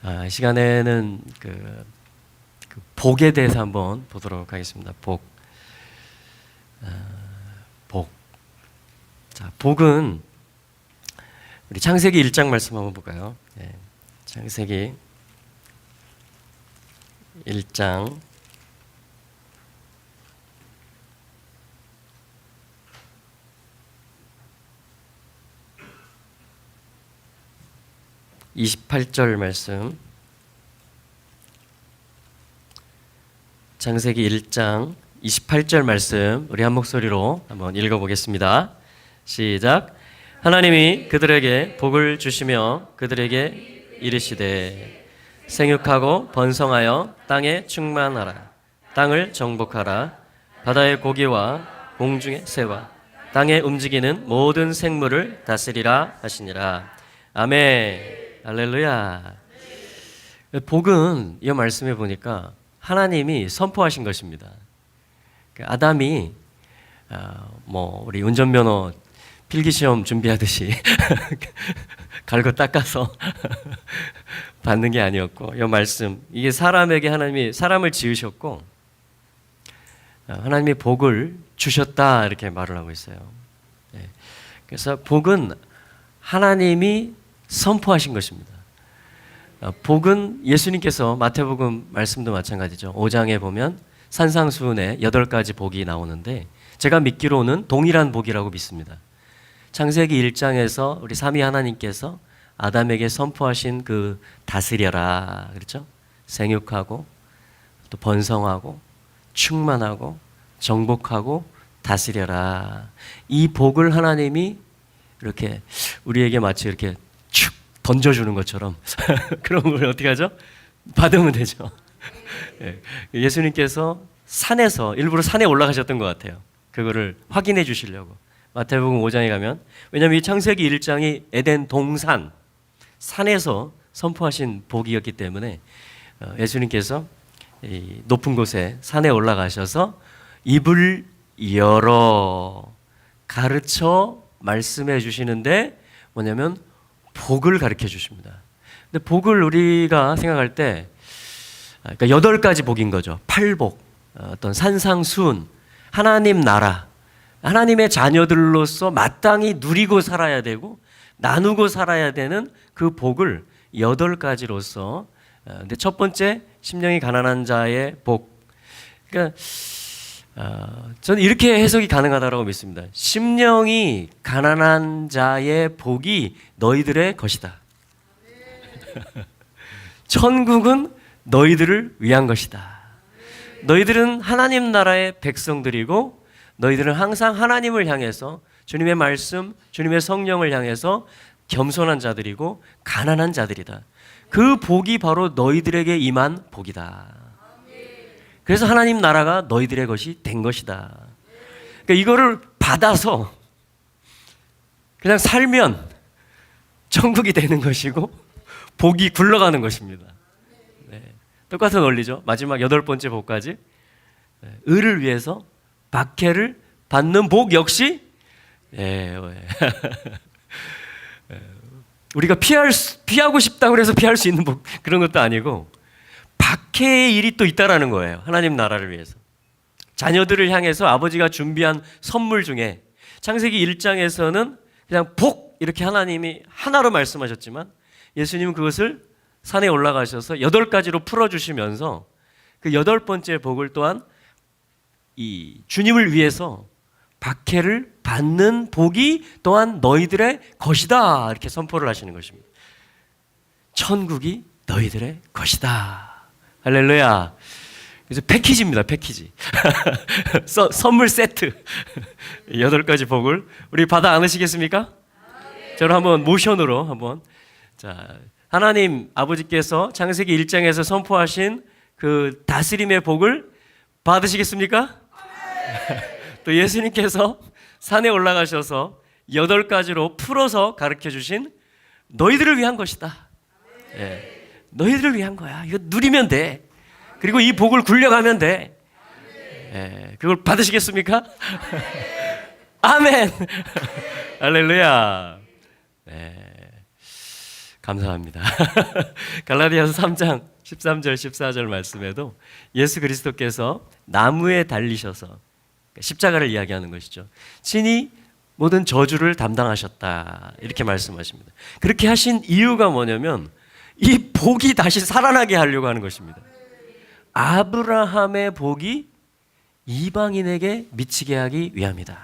이 시간에는 그 복에 대해서 한번 보도록 하겠습니다. 복. 자, 복은 우리 창세기 1장 말씀 한번 볼까요? 창세기 1장 28절 말씀. 창세기 1장 28절 말씀 우리 한 목소리로 한번 읽어보겠습니다. 시작. 하나님이 그들에게 복을 주시며 그들에게 이르시되 생육하고 번성하여 땅에 충만하라. 땅을 정복하라. 바다의 고기와 공중의 새와 땅에 움직이는 모든 생물을 다스리라 하시니라. 아멘. 할렐루야. 복은 이 말씀에 보니까 하나님이 선포하신 것입니다. 아담이 우리 운전면허 필기시험 준비하듯이 갈고 닦아서 받는 게 아니었고, 이 말씀, 이게 사람에게 하나님이 사람을 지으셨고 하나님이 복을 주셨다 이렇게 말을 하고 있어요. 그래서 복은 하나님이 선포하신 것입니다. 복은 예수님께서 마태복음 말씀도 마찬가지죠. 5장에 보면 산상수훈에 8가지 복이 나오는데 제가 믿기로는 동일한 복이라고 믿습니다. 창세기 1장에서 우리 삼위 하나님께서 아담에게 선포하신 그 다스려라, 그렇죠? 생육하고 또 번성하고 충만하고 정복하고 다스려라. 이 복을 하나님이 이렇게 우리에게 마치 이렇게 축 던져주는 것처럼 그런 걸 어떻게 하죠? 받으면 되죠. 예수님께서 산에서 일부러 산에 올라가셨던 것 같아요. 그거를 확인해 주시려고. 마태복음 5장에 가면, 왜냐하면 이 창세기 1장이 에덴 동산 산에서 선포하신 복이었기 때문에 예수님께서 이 높은 곳에 산에 올라가셔서 입을 열어 가르쳐 말씀해 주시는데 뭐냐면 복을 가르쳐 주십니다. 근데 복을 우리가 생각할 때 그러니까 8가지 복인 거죠. 팔복, 어떤 산상수훈, 하나님 나라, 하나님의 자녀들로서 마땅히 누리고 살아야 되고 나누고 살아야 되는 그 복을 8가지로서, 근데 첫 번째 심령이 가난한 자의 복. 그러니까 저는 이렇게 해석이 가능하다고 믿습니다. 심령이 가난한 자의 복이 너희들의 것이다. 천국은 너희들을 위한 것이다. 너희들은 하나님 나라의 백성들이고 너희들은 항상 하나님을 향해서 주님의 말씀, 주님의 성령을 향해서 겸손한 자들이고 가난한 자들이다. 그 복이 바로 너희들에게 임한 복이다. 그래서 하나님 나라가 너희들의 것이 된 것이다. 그러니까 이거를 받아서 그냥 살면 천국이 되는 것이고 복이 굴러가는 것입니다. 똑같은 원리죠. 마지막 8번째 복까지. 의를 위해서 박해를 받는 복 역시 우리가 피하고 싶다고 해서 피할 수 있는 복, 그런 것도 아니고 박해의 일이 또 있다라는 거예요. 하나님 나라를 위해서. 자녀들을 향해서 아버지가 준비한 선물 중에 창세기 1장에서는 그냥 복 이렇게 하나님이 하나로 말씀하셨지만 예수님은 그것을 산에 올라가셔서 8가지로 풀어주시면서 그 8번째 복을 또한 이 주님을 위해서 박해를 받는 복이 또한 너희들의 것이다 이렇게 선포를 하시는 것입니다. 천국이 너희들의 것이다. 할렐루야. 그래서 패키지입니다. 패키지. 선물 세트. 8가지 복을 우리 받아 안으시겠습니까? 저는 한번 모션으로 한번. 자, 하나님 아버지께서 창세기 1장에서 선포하신 그 다스림의 복을 받으시겠습니까? 또 예수님께서 산에 올라가셔서 8가지로 풀어서 가르쳐 주신 너희들을 위한 것이다. 너희들을 위한 거야. 이거 누리면 돼. 그리고 이 복을 굴려가면 돼. 그걸 받으시겠습니까? 아멘. 할렐루야. 감사합니다. 갈라디아서 3장 13절 14절 말씀에도 예수 그리스도께서 나무에 달리셔서 십자가를 이야기하는 것이죠. 친히 모든 저주를 담당하셨다 이렇게 말씀하십니다. 그렇게 하신 이유가 뭐냐면 이 복이 다시 살아나게 하려고 하는 것입니다. 아브라함의 복이 이방인에게 미치게 하기 위함이다.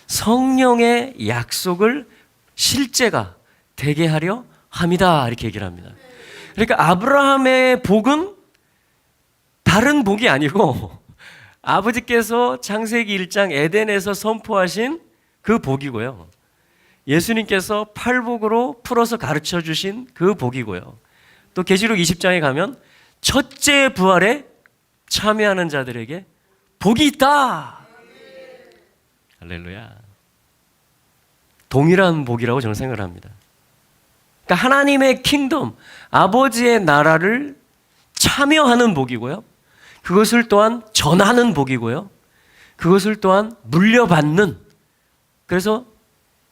성령의 약속을 실제가 되게 하려 함이다 이렇게 얘기를 합니다. 그러니까 아브라함의 복은 다른 복이 아니고 아버지께서 창세기 1장 에덴에서 선포하신 그 복이고요. 예수님께서 팔복으로 풀어서 가르쳐 주신 그 복이고요. 또 계시록 20장에 가면 첫째 부활에 참여하는 자들에게 복이 있다. 할렐루야. 동일한 복이라고 저는 생각을 합니다. 그러니까 하나님의 킹덤, 아버지의 나라를 참여하는 복이고요. 그것을 또한 전하는 복이고요. 그것을 또한 물려받는. 그래서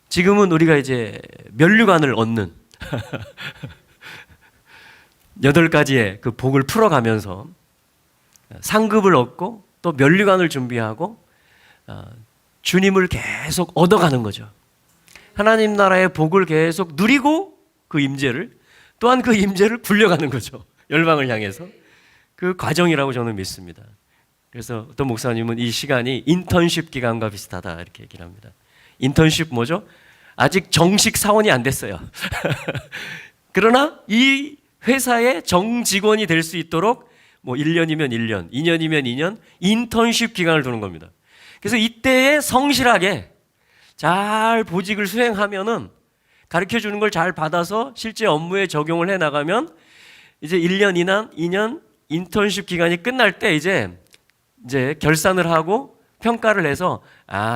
지금은 우리가 이제 면류관을 얻는 8가지의 그 복을 풀어가면서 상급을 얻고 또 면류관을 준비하고 주님을 계속 얻어가는 거죠. 하나님 나라의 복을 계속 누리고 그 임재를 또한 그 임재를 굴려가는 거죠. 열방을 향해서 그 과정이라고 저는 믿습니다. 그래서 어떤 목사님은 이 시간이 인턴십 기간과 비슷하다 이렇게 얘기를 합니다. 인턴십 뭐죠? 아직 정식 사원이 안 됐어요. 그러나 이 회사의 정직원이 될 수 있도록 뭐 1년이면 1년, 2년이면 2년 인턴십 기간을 두는 겁니다. 그래서 이때에 성실하게 잘 보직을 수행하면은 가르쳐 주는 걸 잘 받아서 실제 업무에 적용을 해 나가면 이제 1년, 2년 인턴십 기간이 끝날 때 이제 결산을 하고 평가를 해서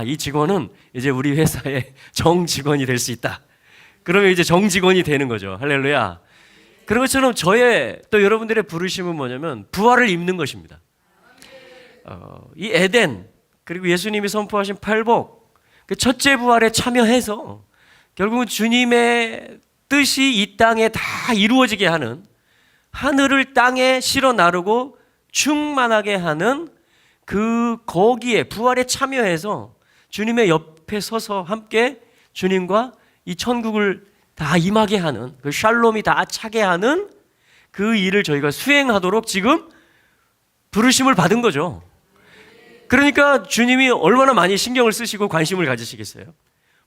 이 직원은 이제 우리 회사의 정직원이 될 수 있다. 그러면 이제 정직원이 되는 거죠. 할렐루야. 그런 것처럼 저의 또 여러분들의 부르심은 뭐냐면 부활을 입는 것입니다. 이 에덴 그리고 예수님이 선포하신 팔복 그 첫째 부활에 참여해서 결국은 주님의 뜻이 이 땅에 다 이루어지게 하는 하늘을 땅에 실어 나르고 충만하게 하는 거기에 부활에 참여해서 주님의 옆에 서서 함께 주님과 이 천국을 다 임하게 하는 그 샬롬이 다 차게 하는 그 일을 저희가 수행하도록 지금 부르심을 받은 거죠. 그러니까 주님이 얼마나 많이 신경을 쓰시고 관심을 가지시겠어요.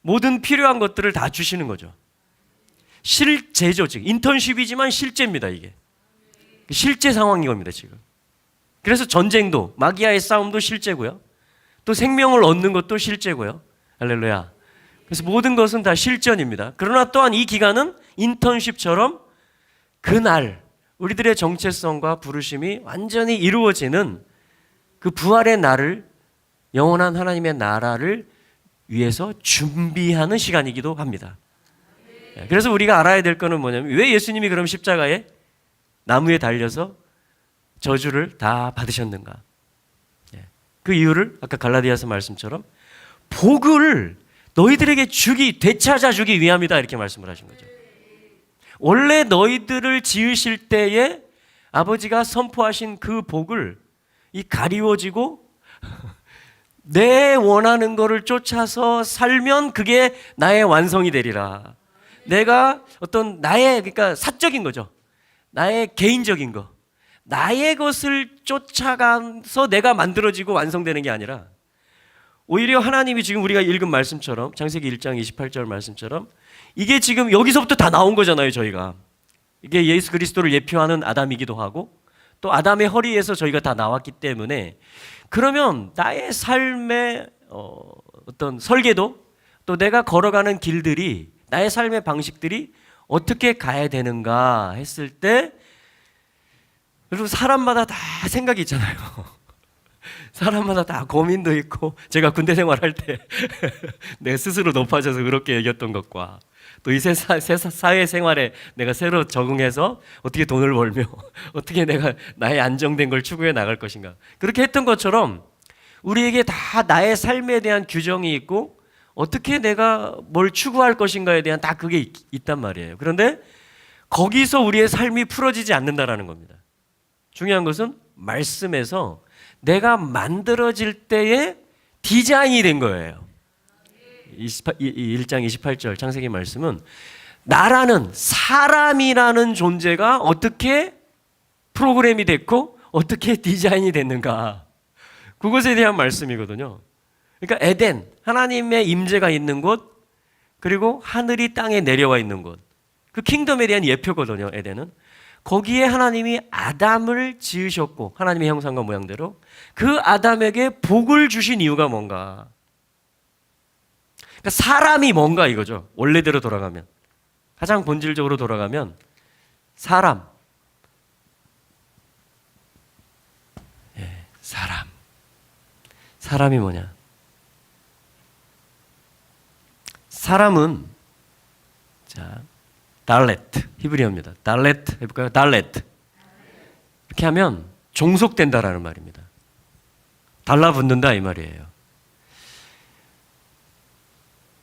모든 필요한 것들을 다 주시는 거죠. 실제죠. 지금 인턴십이지만 실제입니다. 이게 실제 상황인 겁니다. 지금. 그래서 전쟁도 마귀와의 싸움도 실제고요. 또 생명을 얻는 것도 실제고요. 할렐루야. 그래서 모든 것은 다 실전입니다. 그러나 또한 이 기간은 인턴십처럼 그날 우리들의 정체성과 부르심이 완전히 이루어지는 그 부활의 날을 영원한 하나님의 나라를 위해서 준비하는 시간이기도 합니다. 그래서 우리가 알아야 될 거는 뭐냐면 왜 예수님이 그럼 십자가에 나무에 달려서 저주를 다 받으셨는가? 그 이유를 아까 갈라디아서 말씀처럼 복을 너희들에게 되찾아 주기 위함이다 이렇게 말씀을 하신 거죠. 원래 너희들을 지으실 때에 아버지가 선포하신 그 복을 이 가리워지고 내 원하는 거를 쫓아서 살면 그게 나의 완성이 되리라. 내가 어떤 그러니까 사적인 거죠. 나의 개인적인 거. 나의 것을 쫓아가서 내가 만들어지고 완성되는 게 아니라 오히려 하나님이 지금 우리가 읽은 말씀처럼 창세기 1장 28절 말씀처럼 이게 지금 여기서부터 다 나온 거잖아요. 저희가 이게 예수 그리스도를 예표하는 아담이기도 하고 또 아담의 허리에서 저희가 다 나왔기 때문에 그러면 나의 삶의 어떤 설계도 또 내가 걸어가는 길들이 나의 삶의 방식들이 어떻게 가야 되는가 했을 때 여러분 사람마다 다 생각이 있잖아요. 사람마다 다 고민도 있고 제가 군대 생활할 때 내가 스스로 높아져서 그렇게 얘기했던 것과 또 이 사회 생활에 내가 새로 적응해서 어떻게 돈을 벌며 어떻게 내가 나의 안정된 걸 추구해 나갈 것인가 그렇게 했던 것처럼 우리에게 다 나의 삶에 대한 규정이 있고 어떻게 내가 뭘 추구할 것인가에 대한 다 그게 있단 말이에요. 그런데 거기서 우리의 삶이 풀어지지 않는다라는 겁니다. 중요한 것은 말씀에서 내가 만들어질 때에 디자인이 된 거예요. 1장 28절 창세기 말씀은 나라는 사람이라는 존재가 어떻게 프로그램이 됐고 어떻게 디자인이 됐는가, 그것에 대한 말씀이거든요. 그러니까 에덴, 하나님의 임재가 있는 곳, 그리고 하늘이 땅에 내려와 있는 곳, 그 킹덤에 대한 예표거든요. 에덴은 거기에 하나님이 아담을 지으셨고 하나님의 형상과 모양대로 그 아담에게 복을 주신 이유가 뭔가, 그러니까 사람이 뭔가 이거죠. 원래대로 돌아가면, 가장 본질적으로 돌아가면 사람, 사람이 뭐냐? 사람은 자 달레트, 히브리어입니다. 달레트 해볼까요? 달레트. 이렇게 하면 종속된다라는 말입니다. 달라붙는다 이 말이에요.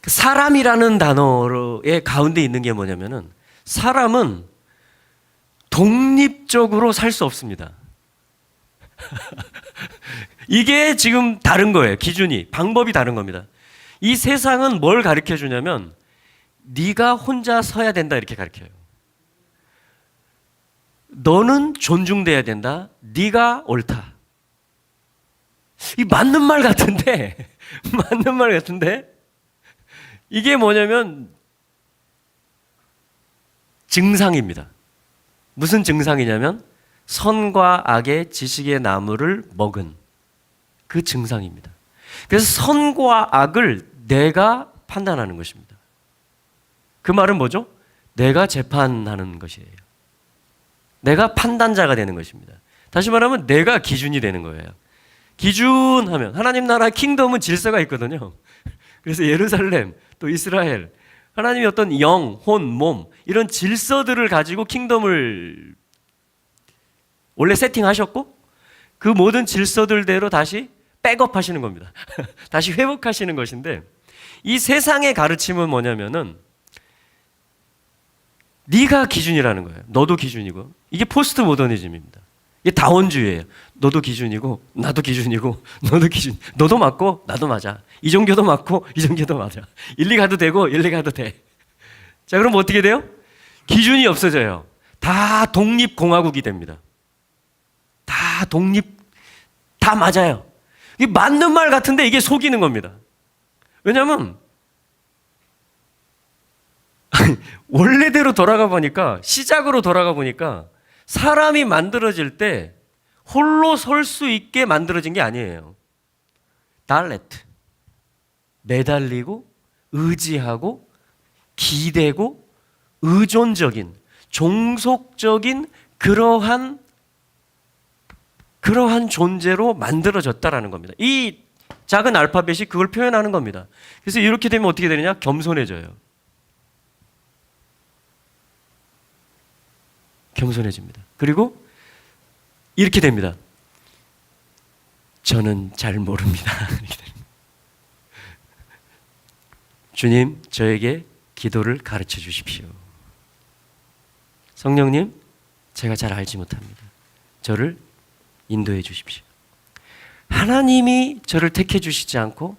사람이라는 단어의 가운데 있는 게 뭐냐면은 사람은 독립적으로 살 수 없습니다. 이게 지금 다른 거예요. 기준이, 방법이 다른 겁니다. 이 세상은 뭘 가르쳐 주냐면 네가 혼자 서야 된다 이렇게 가르쳐요. 너는 존중돼야 된다. 네가 옳다. 이 맞는 말 같은데 맞는 말 같은데 이게 뭐냐면 증상입니다. 무슨 증상이냐면 선과 악의 지식의 나무를 먹은 그 증상입니다. 그래서 선과 악을 내가 판단하는 것입니다. 그 말은 뭐죠? 내가 재판하는 것이에요. 내가 판단자가 되는 것입니다. 다시 말하면 내가 기준이 되는 거예요. 기준하면 하나님 나라 킹덤은 질서가 있거든요. 그래서 예루살렘, 또 이스라엘, 하나님이 어떤 영, 혼, 몸 이런 질서들을 가지고 킹덤을 원래 세팅하셨고 그 모든 질서들대로 다시 백업하시는 겁니다. 다시 회복하시는 것인데 이 세상의 가르침은 뭐냐면은 네가 기준이라는 거예요. 너도 기준이고. 이게 포스트 모더니즘입니다. 이게 다원주의예요. 너도 기준이고 나도 기준이고 너도 기준. 너도 맞고 나도 맞아. 이 종교도 맞고 이 종교도 맞아. 일리 가도 되고 일리 가도 돼. 자, 그럼 어떻게 돼요? 기준이 없어져요. 다 독립공화국이 됩니다. 다 독립, 다 맞아요. 이게 맞는 말 같은데 이게 속이는 겁니다. 왜냐하면 원래대로 돌아가 보니까, 시작으로 돌아가 보니까 사람이 만들어질 때 홀로 설 수 있게 만들어진 게 아니에요. 달레트, 매달리고 의지하고 기대고 의존적인 종속적인 그러한 존재로 만들어졌다라는 겁니다. 이 작은 알파벳이 그걸 표현하는 겁니다. 그래서 이렇게 되면 어떻게 되느냐? 겸손해져요. 겸손해집니다. 그리고 이렇게 됩니다. 저는 잘 모릅니다. 주님, 저에게 기도를 가르쳐 주십시오. 성령님, 제가 잘 알지 못합니다. 저를 인도해 주십시오. 하나님이 저를 택해 주시지 않고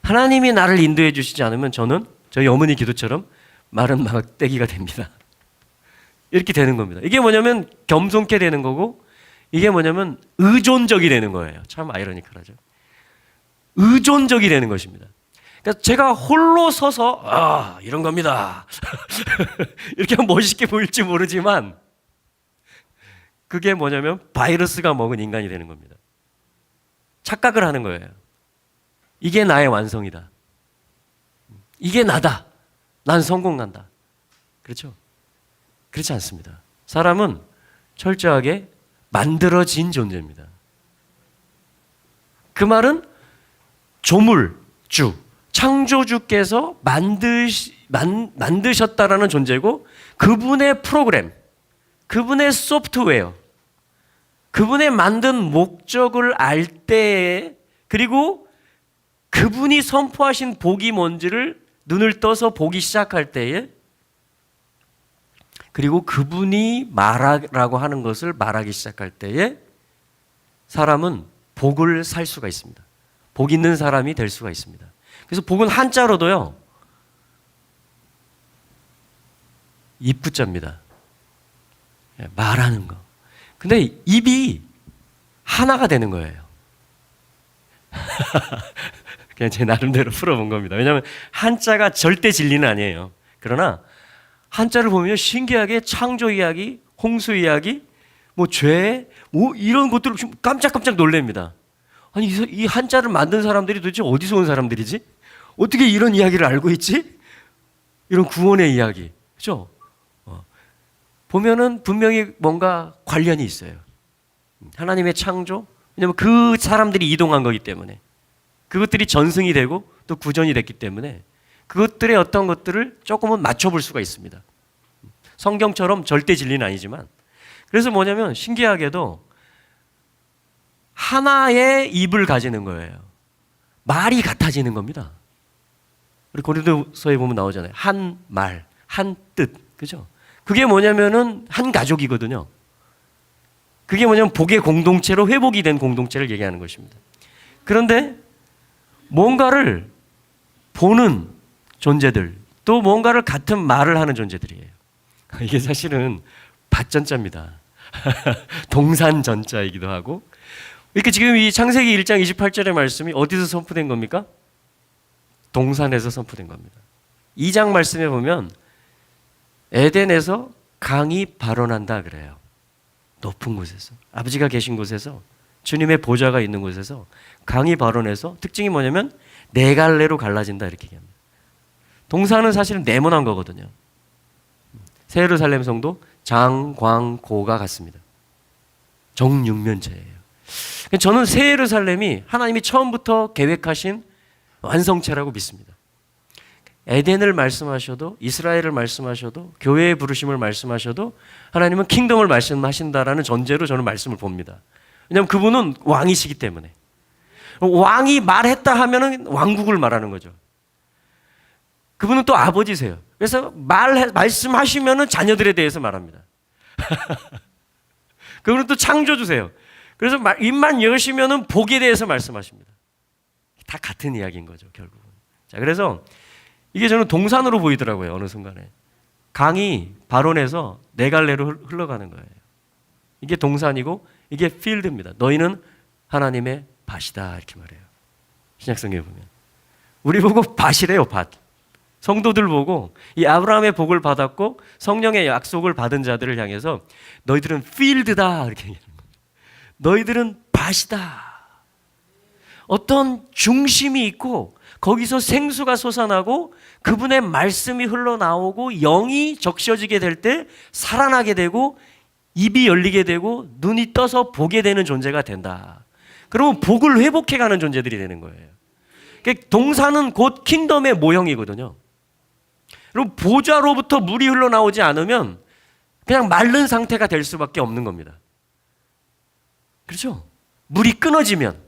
하나님이 나를 인도해 주시지 않으면 저는 저희 어머니 기도처럼 마른 막대기가 됩니다. 이렇게 되는 겁니다. 이게 뭐냐면 겸손케 되는 거고, 이게 뭐냐면 의존적이 되는 거예요. 참 아이러니컬하죠. 의존적이 되는 것입니다. 그러니까 제가 홀로 서서 이런 겁니다. 이렇게 하면 멋있게 보일지 모르지만 그게 뭐냐면 바이러스가 먹은 인간이 되는 겁니다. 착각을 하는 거예요. 이게 나의 완성이다. 이게 나다. 난 성공난다. 그렇죠? 그렇지 않습니다. 사람은 철저하게 만들어진 존재입니다. 그 말은 조물주, 창조주께서 만드셨다라는 존재고, 그분의 프로그램, 그분의 소프트웨어, 그분의 만든 목적을 알 때에, 그리고 그분이 선포하신 복이 뭔지를 눈을 떠서 보기 시작할 때에, 그리고 그분이 말하라고 하는 것을 말하기 시작할 때에 사람은 복을 살 수가 있습니다. 복 있는 사람이 될 수가 있습니다. 그래서 복은 한자로도요, 입구자입니다. 말하는 거. 근데 입이 하나가 되는 거예요. 그냥 제 나름대로 풀어본 겁니다. 왜냐하면 한자가 절대 진리는 아니에요. 그러나 한자를 보면 신기하게 창조 이야기, 홍수 이야기, 뭐 죄, 뭐 이런 것들을 깜짝깜짝 놀랍니다. 아니 이 한자를 만든 사람들이 도대체 어디서 온 사람들이지? 어떻게 이런 이야기를 알고 있지? 이런 구원의 이야기, 그렇죠? 보면은 분명히 뭔가 관련이 있어요. 하나님의 창조, 왜냐하면 그 사람들이 이동한 거기 때문에, 그것들이 전승이 되고 또 구전이 됐기 때문에 그것들의 어떤 것들을 조금은 맞춰볼 수가 있습니다. 성경처럼 절대 진리는 아니지만, 그래서 뭐냐면 신기하게도 하나의 입을 가지는 거예요. 말이 같아지는 겁니다. 우리 고린도서에 보면 나오잖아요. 한 말, 한 뜻, 그죠? 그게 뭐냐면은 한 가족이거든요. 그게 뭐냐면 복의 공동체로 회복이 된 공동체를 얘기하는 것입니다. 그런데 뭔가를 보는 존재들, 또 뭔가를 같은 말을 하는 존재들이에요. 이게 사실은 밭전자입니다. 동산전자이기도 하고. 그러니까 지금 이 창세기 1장 28절의 말씀이 어디서 선포된 겁니까? 동산에서 선포된 겁니다. 2장 말씀에 보면 에덴에서 강이 발원한다 그래요. 높은 곳에서, 아버지가 계신 곳에서, 주님의 보좌가 있는 곳에서 강이 발원해서, 특징이 뭐냐면 네 갈래로 갈라진다 이렇게 얘기합니다. 동산은 사실은 네모난 거거든요. 새 예루살렘 성도 장광고가 같습니다. 정육면체예요. 저는 새 예루살렘이 하나님이 처음부터 계획하신 완성체라고 믿습니다. 에덴을 말씀하셔도, 이스라엘을 말씀하셔도, 교회의 부르심을 말씀하셔도 하나님은 킹덤을 말씀하신다라는 전제로 저는 말씀을 봅니다. 왜냐하면 그분은 왕이시기 때문에. 왕이 말했다 하면은 왕국을 말하는 거죠. 그분은 또 아버지세요. 그래서 말씀하시면은 자녀들에 대해서 말합니다. 그분은 또 창조주세요. 그래서 입만 여시면은 복에 대해서 말씀하십니다. 다 같은 이야기인 거죠, 결국은. 자, 그래서 이게 저는 동산으로 보이더라고요, 어느 순간에. 강이 발원해서 네 갈래로 흘러가는 거예요. 이게 동산이고 이게 필드입니다. 너희는 하나님의 밭이다 이렇게 말해요. 신약성경에 보면. 우리 보고 밭이래요, 밭. 성도들 보고 이 아브라함의 복을 받았고 성령의 약속을 받은 자들을 향해서 너희들은 필드다 이렇게 얘기하는 거예요. 너희들은 밭이다. 어떤 중심이 있고 거기서 생수가 솟아나고 그분의 말씀이 흘러나오고 영이 적셔지게 될 때 살아나게 되고 입이 열리게 되고 눈이 떠서 보게 되는 존재가 된다. 그러면 복을 회복해가는 존재들이 되는 거예요. 동산은 곧 킹덤의 모형이거든요. 그럼 보좌로부터 물이 흘러나오지 않으면 그냥 마른 상태가 될 수밖에 없는 겁니다. 그렇죠? 물이 끊어지면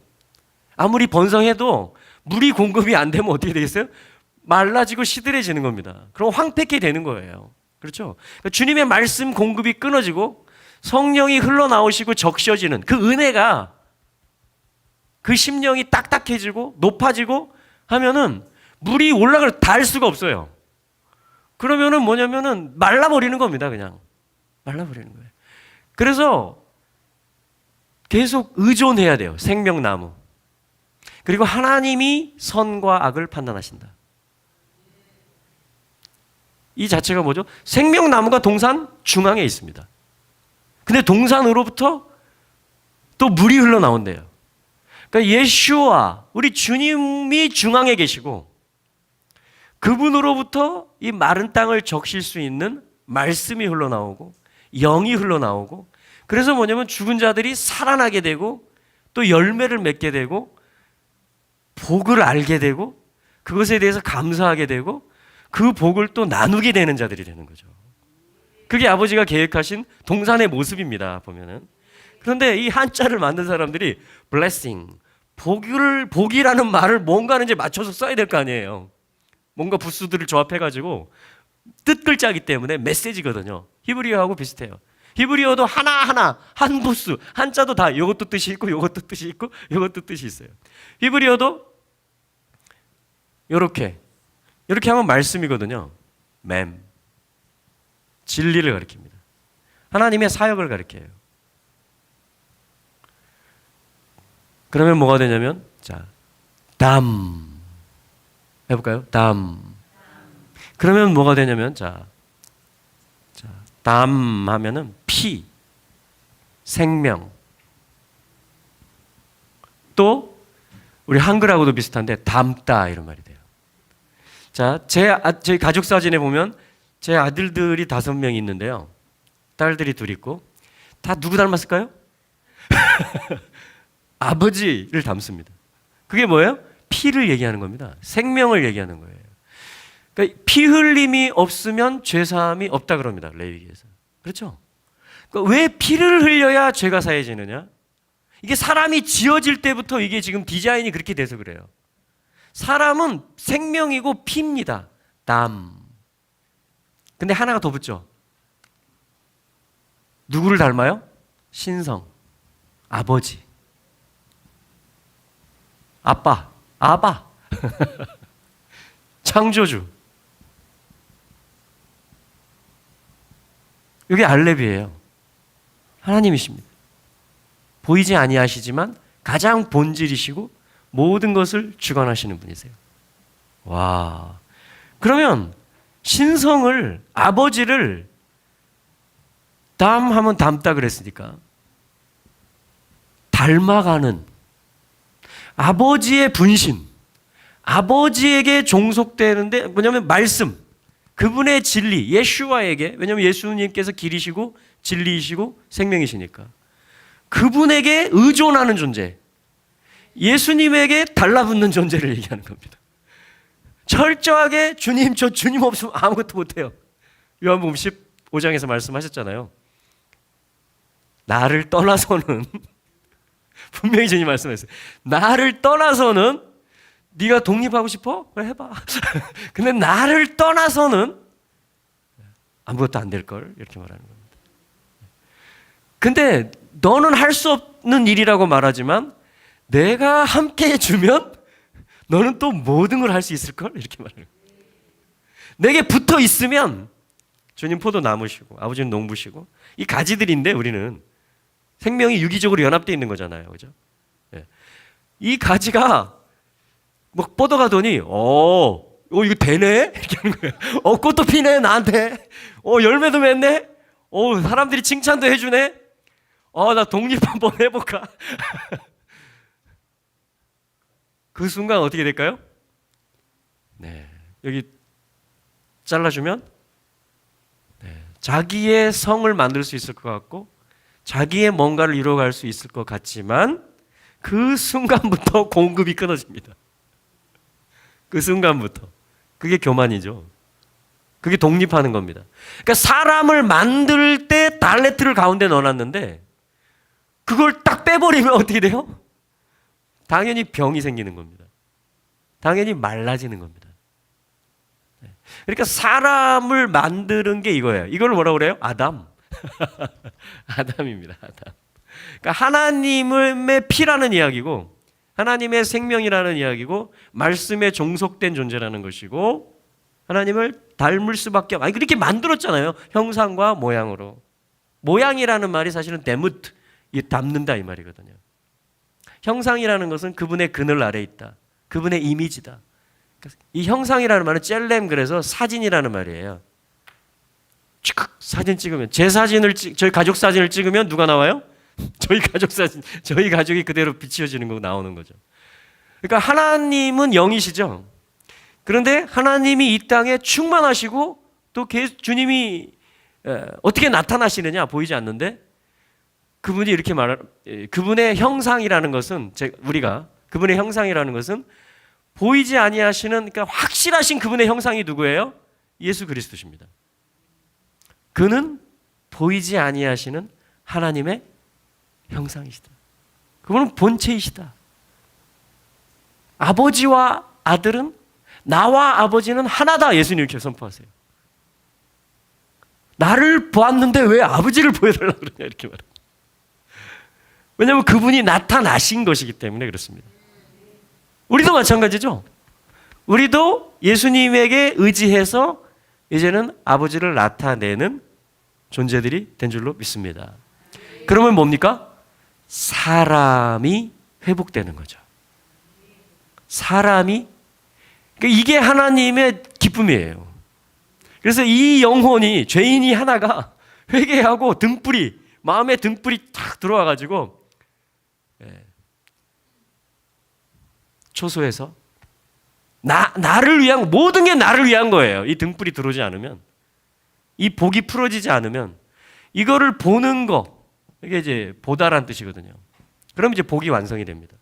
아무리 번성해도 물이 공급이 안 되면 어떻게 되겠어요? 말라지고 시들해지는 겁니다. 그럼 황폐케 되는 거예요. 그렇죠? 그러니까 주님의 말씀 공급이 끊어지고 성령이 흘러나오시고 적셔지는 그 은혜가 그 심령이 딱딱해지고 높아지고 하면은 물이 올라갈 닿을 수가 없어요. 그러면은 뭐냐면은 말라버리는 겁니다. 그냥 말라버리는 거예요. 그래서 계속 의존해야 돼요. 생명나무. 그리고 하나님이 선과 악을 판단하신다. 이 자체가 뭐죠? 생명나무가 동산 중앙에 있습니다. 근데 동산으로부터 또 물이 흘러나온대요. 그러니까 예수와 우리 주님이 중앙에 계시고 그분으로부터 이 마른 땅을 적실 수 있는 말씀이 흘러나오고 영이 흘러나오고 그래서 뭐냐면 죽은 자들이 살아나게 되고 또 열매를 맺게 되고 복을 알게 되고 그것에 대해서 감사하게 되고 그 복을 또 나누게 되는 자들이 되는 거죠. 그게 아버지가 계획하신 동산의 모습입니다. 보면은. 그런데 이 한자를 만든 사람들이 blessing, 복이라는 말을 뭔가는 이제 맞춰서 써야 될 거 아니에요. 뭔가 부수들을 조합해가지고 뜻 글자이기 때문에 메시지거든요. 히브리어하고 비슷해요. 히브리어도 하나하나 한 부수 한자도 다 이것도 뜻이 있고 이것도 뜻이 있고 이것도 뜻이 있어요. 히브리어도 이렇게 하면 말씀이거든요. 맴 진리를 가리킵니다. 하나님의 사역을 가리켜요. 그러면 뭐가 되냐면 자, 담 해볼까요? 담. 그러면 뭐가 되냐면 담 하면은 피, 생명. 또 우리 한글하고도 비슷한데 담다 이런 말이 돼요. 자, 저희 가족 사진에 보면 제 아들들이 5명이 있는데요. 딸들이 2 있고 다 누구 닮았을까요? 아버지를 닮습니다. 그게 뭐예요? 피를 얘기하는 겁니다. 생명을 얘기하는 거예요. 그러니까 피 흘림이 없으면 죄사함이 없다 그럽니다. 레위기에서. 그렇죠? 그러니까 왜 피를 흘려야 죄가 사해지느냐? 이게 사람이 지어질 때부터 이게 지금 디자인이 그렇게 돼서 그래요. 사람은 생명이고 피입니다. 담. 근데 하나가 더 붙죠. 누구를 닮아요? 신성, 아버지, 아빠, 아바, 창조주. 이게 알렙이에요. 하나님이십니다. 보이지 아니하시지만 가장 본질이시고 모든 것을 주관하시는 분이세요. 와, 그러면 신성을, 아버지를 담하면 닮다 그랬으니까 닮아가는 아버지의 분신, 아버지에게 종속되는데 뭐냐면 말씀, 그분의 진리, 예슈아에게, 왜냐하면 예수님께서 길이시고 진리이시고 생명이시니까 그분에게 의존하는 존재, 예수님에게 달라붙는 존재를 얘기하는 겁니다. 철저하게 주님, 저 주님 없으면 아무것도 못해요. 요한복음 15장에서 말씀하셨잖아요. 나를 떠나서는 분명히 주님 말씀하셨어요. 나를 떠나서는 네가 독립하고 싶어? 그래 해봐. 근데 나를 떠나서는 아무것도 안 될걸 이렇게 말하는 겁니다. 근데 너는 할 수 없는 일이라고 말하지만 내가 함께 해주면 너는 또 모든 걸 할 수 있을걸 이렇게 말해요. 내게 붙어 있으면 주님 포도 나무시고 아버지는 농부시고 이 가지들인데 우리는 생명이 유기적으로 연합되어 있는 거잖아요. 그죠? 예. 이 가지가 막 뻗어가더니 이거 되네? 이렇게 하는 거예요. 꽃도 피네 나한테. 열매도 맺네? 사람들이 칭찬도 해주네? 나 독립 한번 해볼까? 그 순간 어떻게 될까요? 네, 여기 잘라주면 자기의 성을 만들 수 있을 것 같고 자기의 뭔가를 이루어갈 수 있을 것 같지만 그 순간부터 공급이 끊어집니다. 그 순간부터. 그게 교만이죠. 그게 독립하는 겁니다. 그러니까 사람을 만들 때 달레트를 가운데 넣어놨는데 그걸 딱 빼버리면 어떻게 돼요? 당연히 병이 생기는 겁니다. 당연히 말라지는 겁니다. 그러니까 사람을 만드는 게 이거예요. 이걸 뭐라고 그래요? 아담. 아담입니다. 아담. 그러니까 하나님의 피라는 이야기고 하나님의 생명이라는 이야기고 말씀에 종속된 존재라는 것이고 하나님을 닮을 수밖에 없어요. 그렇게 만들었잖아요. 형상과 모양으로. 모양이라는 말이 사실은 데무트, 담는다 이 말이거든요. 형상이라는 것은 그분의 그늘 아래 있다. 그분의 이미지다. 이 형상이라는 말은 젤렘, 그래서 사진이라는 말이에요. 사진 찍으면 저희 가족 사진을 찍으면 누가 나와요? 저희 가족 사진, 저희 가족이 그대로 비치어지는 거 나오는 거죠. 그러니까 하나님은 영이시죠. 그런데 하나님이 이 땅에 충만하시고 또 주님이 어떻게 나타나시느냐 보이지 않는데 그분이 이렇게 그분의 형상이라는 것은 우리가 그분의 형상이라는 것은 보이지 아니하시는, 그러니까 확실하신 그분의 형상이 누구예요? 예수 그리스도십니다. 그는 보이지 아니하시는 하나님의 형상이시다. 그분은 본체이시다. 아버지와 아들은, 나와 아버지는 하나다, 예수님 이렇게 선포하세요. 나를 보았는데 왜 아버지를 보여달라고 그러냐, 이렇게 말해요. 왜냐하면 그분이 나타나신 것이기 때문에 그렇습니다. 우리도 마찬가지죠. 우리도 예수님에게 의지해서 이제는 아버지를 나타내는 존재들이 된 줄로 믿습니다. 그러면 뭡니까? 사람이 회복되는 거죠. 사람이, 그러니까 이게 하나님의 기쁨이에요. 그래서 이 영혼이, 죄인이 하나가 회개하고 등불이, 마음의 등불이 탁 들어와가지고 초소해서 나를 위한, 모든 게 나를 위한 거예요. 이 등불이 들어오지 않으면, 이 복이 풀어지지 않으면, 이거를 보는 거, 이게 이제 보다란 뜻이거든요. 그럼 이제 복이 완성이 됩니다.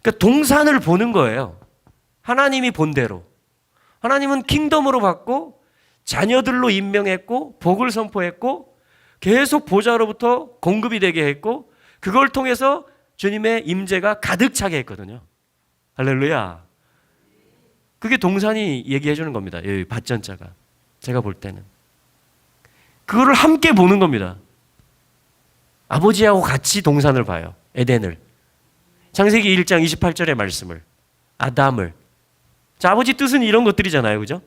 그러니까 동산을 보는 거예요. 하나님이 본대로. 하나님은 킹덤으로 받고 자녀들로 임명했고 복을 선포했고 계속 보좌로부터 공급이 되게 했고 그걸 통해서 주님의 임재가 가득 차게 했거든요. 할렐루야. 그게 동산이 얘기해 주는 겁니다. 이 밭전자가. 제가 볼 때는. 그거를 함께 보는 겁니다. 아버지하고 같이 동산을 봐요. 에덴을. 창세기 1장 28절의 말씀을. 아담을. 자, 아버지 뜻은 이런 것들이잖아요. 그죠?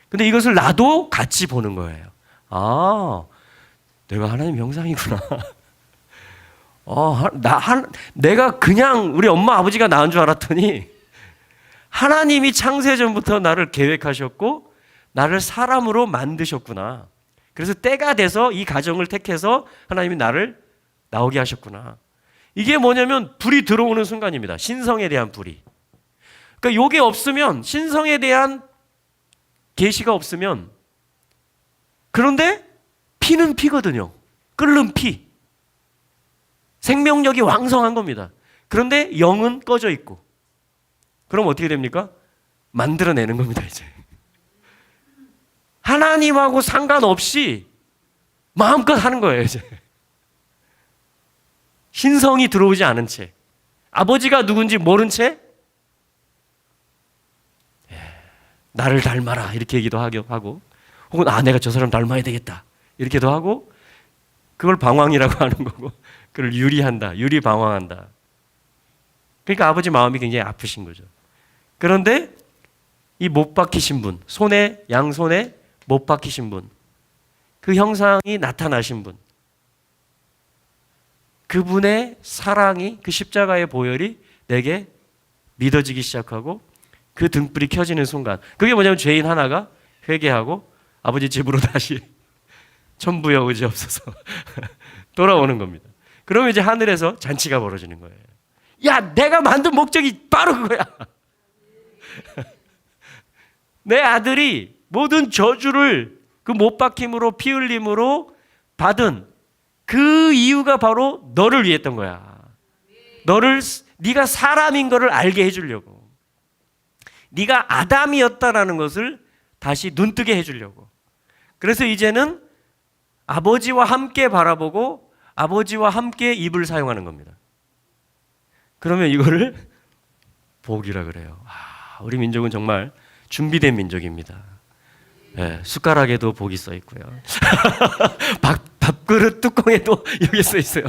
근데 이것을 나도 같이 보는 거예요. 아, 내가 하나님 형상이구나. 내가 그냥 우리 엄마 아버지가 낳은 줄 알았더니 하나님이 창세전부터 나를 계획하셨고 나를 사람으로 만드셨구나. 그래서 때가 돼서 이 가정을 택해서 하나님이 나를 나오게 하셨구나. 이게 뭐냐면 불이 들어오는 순간입니다. 신성에 대한 불이. 그러니까 요게 없으면, 신성에 대한 계시가 없으면, 그런데 피는 피거든요. 끓는 피. 생명력이 왕성한 겁니다. 그런데 영은 꺼져 있고. 그럼 어떻게 됩니까? 만들어내는 겁니다, 이제. 하나님하고 상관없이 마음껏 하는 거예요, 이제. 신성이 들어오지 않은 채, 아버지가 누군지 모른 채, 나를 닮아라 이렇게 얘기도 하고, 혹은 내가 저 사람 닮아야 되겠다 이렇게도 하고, 그걸 방황이라고 하는 거고, 그걸 유리한다, 유리방황한다. 그러니까 아버지 마음이 굉장히 아프신 거죠. 그런데 이 못 박히신 분, 양손에 못 박히신 분, 그 형상이 나타나신 분, 그분의 사랑이, 그 십자가의 보혈이 내게 믿어지기 시작하고 그 등불이 켜지는 순간, 그게 뭐냐면 죄인 하나가 회개하고 아버지 집으로 다시 천부여 의지없어서 돌아오는 겁니다. 그러면 이제 하늘에서 잔치가 벌어지는 거예요. 야, 내가 만든 목적이 바로 그거야. 내 아들이 모든 저주를 그 못 박힘으로, 피 흘림으로 받은 그 이유가 바로 너를 위했던 거야. 네가 사람인 거를 알게 해주려고. 네가 아담이었다라는 것을 다시 눈뜨게 해주려고. 그래서 이제는 아버지와 함께 바라보고 아버지와 함께 입을 사용하는 겁니다. 그러면 이거를 복이라 그래요. 우리 민족은 정말 준비된 민족입니다. 네, 숟가락에도 복이 써 있고요. 밥그릇 뚜껑에도 여기 써 있어요.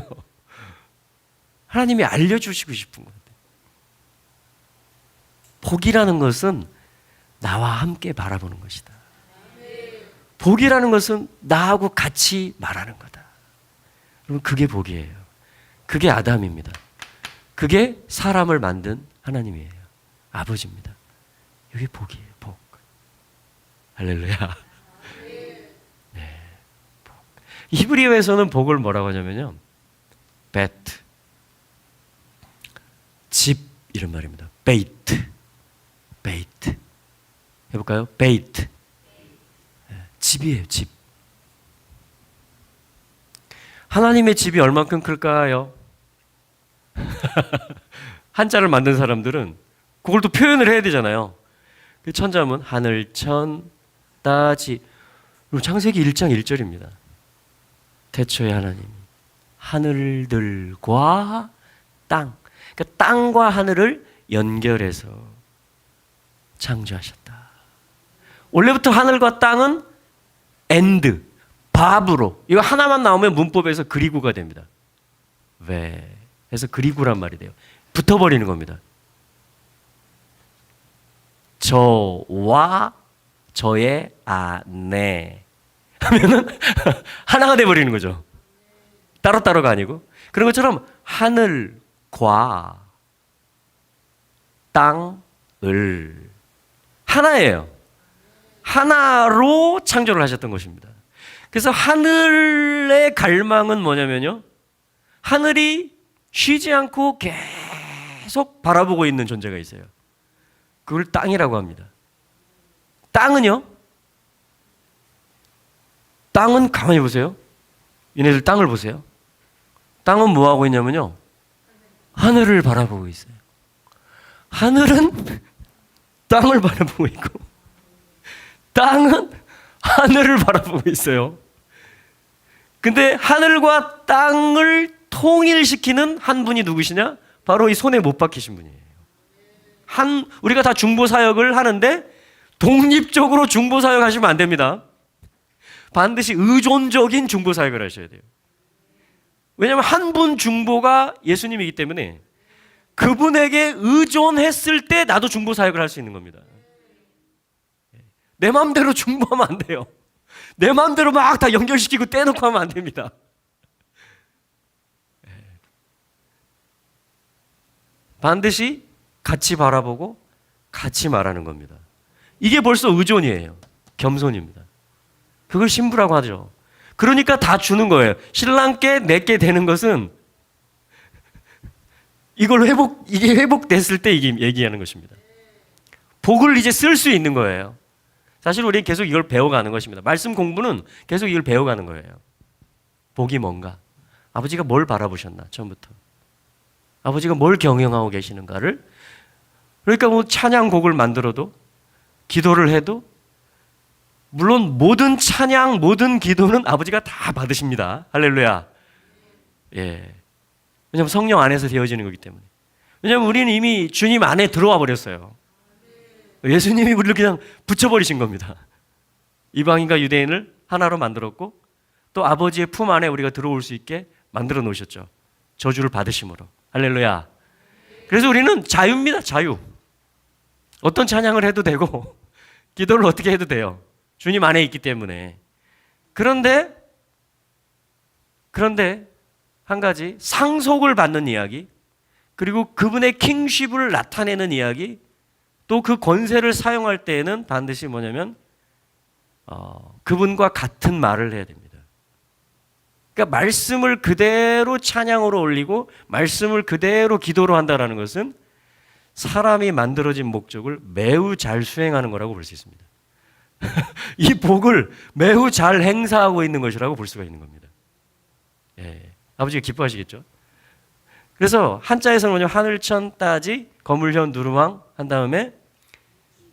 하나님이 알려주시고 싶은 것 같아요. 복이라는 것은 나와 함께 바라보는 것이다. 복이라는 것은 나하고 같이 말하는 거다. 여러분, 그게 복이에요. 그게 아담입니다. 그게 사람을 만든 하나님이에요. 아버지입니다. 이게 복이에요. 복. 할렐루야. 네, 복. 히브리어에서는 복을 뭐라고 하냐면요, 베트, 집, 이런 말입니다. 베이트. 해볼까요? 베이트. 집이에요, 집. 하나님의 집이 얼만큼 클까요? 한자를 만든 사람들은 그걸 또 표현을 해야 되잖아요. 그 천자문 하늘천 따지. 창세기 1장 1절입니다. 태초에 하나님 하늘들과 땅, 그러니까 땅과 하늘을 연결해서 창조하셨다. 원래부터 하늘과 땅은 and, 밥으로, 이거 하나만 나오면 문법에서 그리고가 됩니다. 왜? 해서 그리고란 말이 돼요. 붙어버리는 겁니다. 저와 저의 아내 하면은 하나가 돼버리는 거죠. 따로따로가 아니고. 그런 것처럼 하늘과 땅을 하나예요. 하나로 창조를 하셨던 것입니다. 그래서 하늘의 갈망은 뭐냐면요, 하늘이 쉬지 않고 계속 바라보고 있는 존재가 있어요. 그걸 땅이라고 합니다. 땅은요, 땅은 가만히 보세요. 얘네들 땅을 보세요. 땅은 뭐 하고 있냐면요, 하늘을 바라보고 있어요. 하늘은 땅을 바라보고 있고, 땅은 하늘을 바라보고 있어요. 근데 하늘과 땅을 통일시키는 한 분이 누구시냐? 바로 이 손에 못 박히신 분이에요. 우리가 다 중보사역을 하는데 독립적으로 중보사역 하시면 안 됩니다. 반드시 의존적인 중보사역을 하셔야 돼요. 왜냐하면 한 분 중보가 예수님이기 때문에 그분에게 의존했을 때 나도 중보사역을 할 수 있는 겁니다. 내 마음대로 중보하면 안 돼요. 내 마음대로 막 다 연결시키고 떼놓고 하면 안 됩니다. 반드시 같이 바라보고 같이 말하는 겁니다. 이게 벌써 의존이에요. 겸손입니다. 그걸 신부라고 하죠. 그러니까 다 주는 거예요. 신랑께 내게 되는 것은 이게 회복됐을 때 이게 얘기하는 것입니다. 복을 이제 쓸 수 있는 거예요. 사실 우리는 계속 이걸 배워가는 것입니다. 말씀 공부는 계속 이걸 배워가는 거예요. 복이 뭔가? 아버지가 뭘 바라보셨나? 처음부터. 아버지가 뭘 경영하고 계시는가를. 그러니까 뭐 찬양곡을 만들어도, 기도를 해도, 물론 모든 찬양, 모든 기도는 아버지가 다 받으십니다. 할렐루야. 예. 왜냐하면 성령 안에서 되어지는 거기 때문에. 왜냐하면 우리는 이미 주님 안에 들어와 버렸어요. 예수님이 우리를 그냥 붙여버리신 겁니다. 이방인과 유대인을 하나로 만들었고, 또 아버지의 품 안에 우리가 들어올 수 있게 만들어 놓으셨죠. 저주를 받으심으로. 할렐루야. 그래서 우리는 자유입니다. 자유. 어떤 찬양을 해도 되고 기도를 어떻게 해도 돼요. 주님 안에 있기 때문에. 그런데 한 가지, 상속을 받는 이야기, 그리고 그분의 킹십을 나타내는 이야기, 또 그 권세를 사용할 때에는 반드시 뭐냐면 그분과 같은 말을 해야 됩니다. 그러니까 말씀을 그대로 찬양으로 올리고 말씀을 그대로 기도로 한다는 것은 사람이 만들어진 목적을 매우 잘 수행하는 거라고 볼 수 있습니다. 이 복을 매우 잘 행사하고 있는 것이라고 볼 수가 있는 겁니다. 예, 아버지가 기뻐하시겠죠? 그래서 한자에서는 뭐냐면 하늘천 따지 거물현 누르왕 한 다음에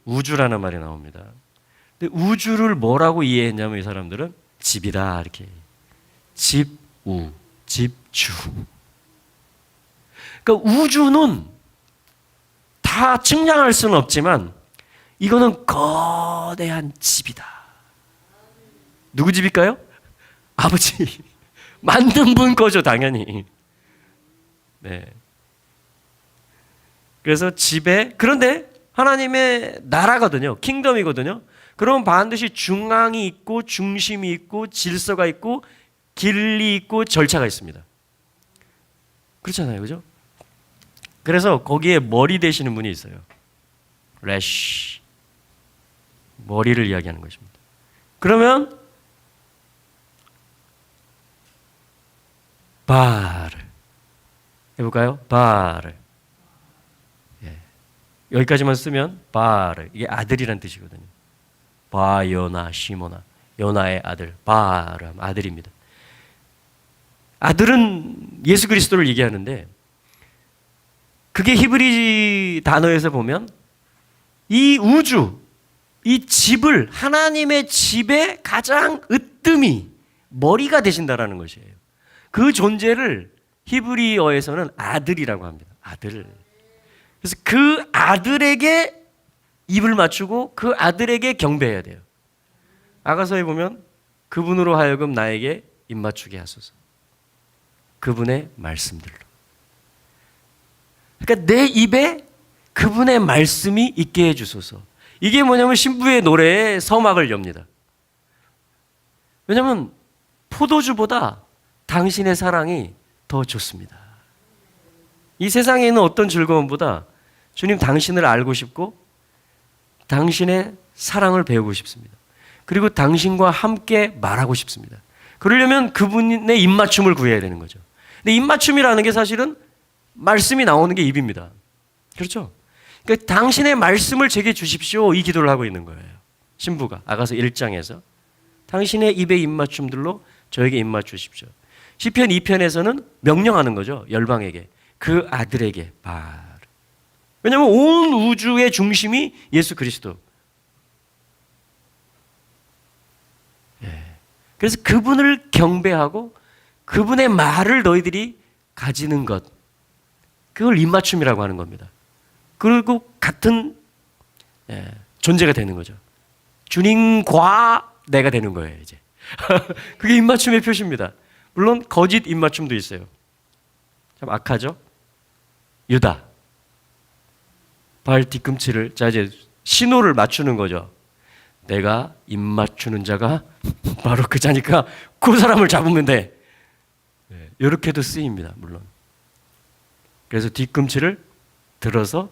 우주라는 말이 나옵니다. 근데 우주를 뭐라고 이해했냐면 이 사람들은 집이다 이렇게. 집우, 집주. 그러니까 우주는 다 측량할 수는 없지만 이거는 거대한 집이다. 누구 집일까요? 아버지. 만든 분 거죠, 당연히. 네. 그래서 집에, 그런데 하나님의 나라거든요. 킹덤이거든요. 그럼 반드시 중앙이 있고 중심이 있고 질서가 있고 길이 있고 절차가 있습니다. 그렇잖아요. 그죠? 그래서 거기에 머리 되시는 분이 있어요. 레쉬. 머리를 이야기하는 것입니다. 그러면 바를 해볼까요? 바를. 예. 여기까지만 쓰면 바를. 이게 아들이란 뜻이거든요. 바요나 시모나. 요나의 아들. 바를 하면 아들입니다. 아들은 예수 그리스도를 얘기하는데 그게 히브리 단어에서 보면 이 우주, 이 집을, 하나님의 집의 가장 으뜸이 머리가 되신다라는 것이에요. 그 존재를 히브리어에서는 아들이라고 합니다. 아들. 그래서 그 아들에게 입을 맞추고 그 아들에게 경배해야 돼요. 아가서에 보면 그분으로 하여금 나에게 입 맞추게 하소서. 그분의 말씀들로. 그러니까 내 입에 그분의 말씀이 있게 해주소서. 이게 뭐냐면 신부의 노래에 서막을 엽니다. 왜냐하면 포도주보다 당신의 사랑이 더 좋습니다. 이 세상에 있는 어떤 즐거움보다 주님 당신을 알고 싶고 당신의 사랑을 배우고 싶습니다. 그리고 당신과 함께 말하고 싶습니다. 그러려면 그분의 입맞춤을 구해야 되는 거죠. 근데 입맞춤이라는 게 사실은 말씀이 나오는 게 입입니다. 그렇죠? 그러니까 당신의 말씀을 제게 주십시오. 이 기도를 하고 있는 거예요. 신부가 아가서 1장에서 당신의 입의 입맞춤들로 저에게 입맞추십시오. 시편 2편에서는 명령하는 거죠. 열방에게. 그 아들에게 말. 왜냐하면 온 우주의 중심이 예수 그리스도. 그래서 그분을 경배하고 그분의 말을 너희들이 가지는 것. 그걸 입맞춤이라고 하는 겁니다. 그리고 같은 존재가 되는 거죠. 주님과 내가 되는 거예요, 이제. 그게 입맞춤의 표시입니다. 물론 거짓 입맞춤도 있어요. 참 악하죠? 유다. 발 뒤꿈치를, 자, 이제 신호를 맞추는 거죠. 내가 입 맞추는 자가 바로 그 자니까 그 사람을 잡으면 돼. 이렇게도 쓰입니다, 물론. 그래서 뒤꿈치를 들어서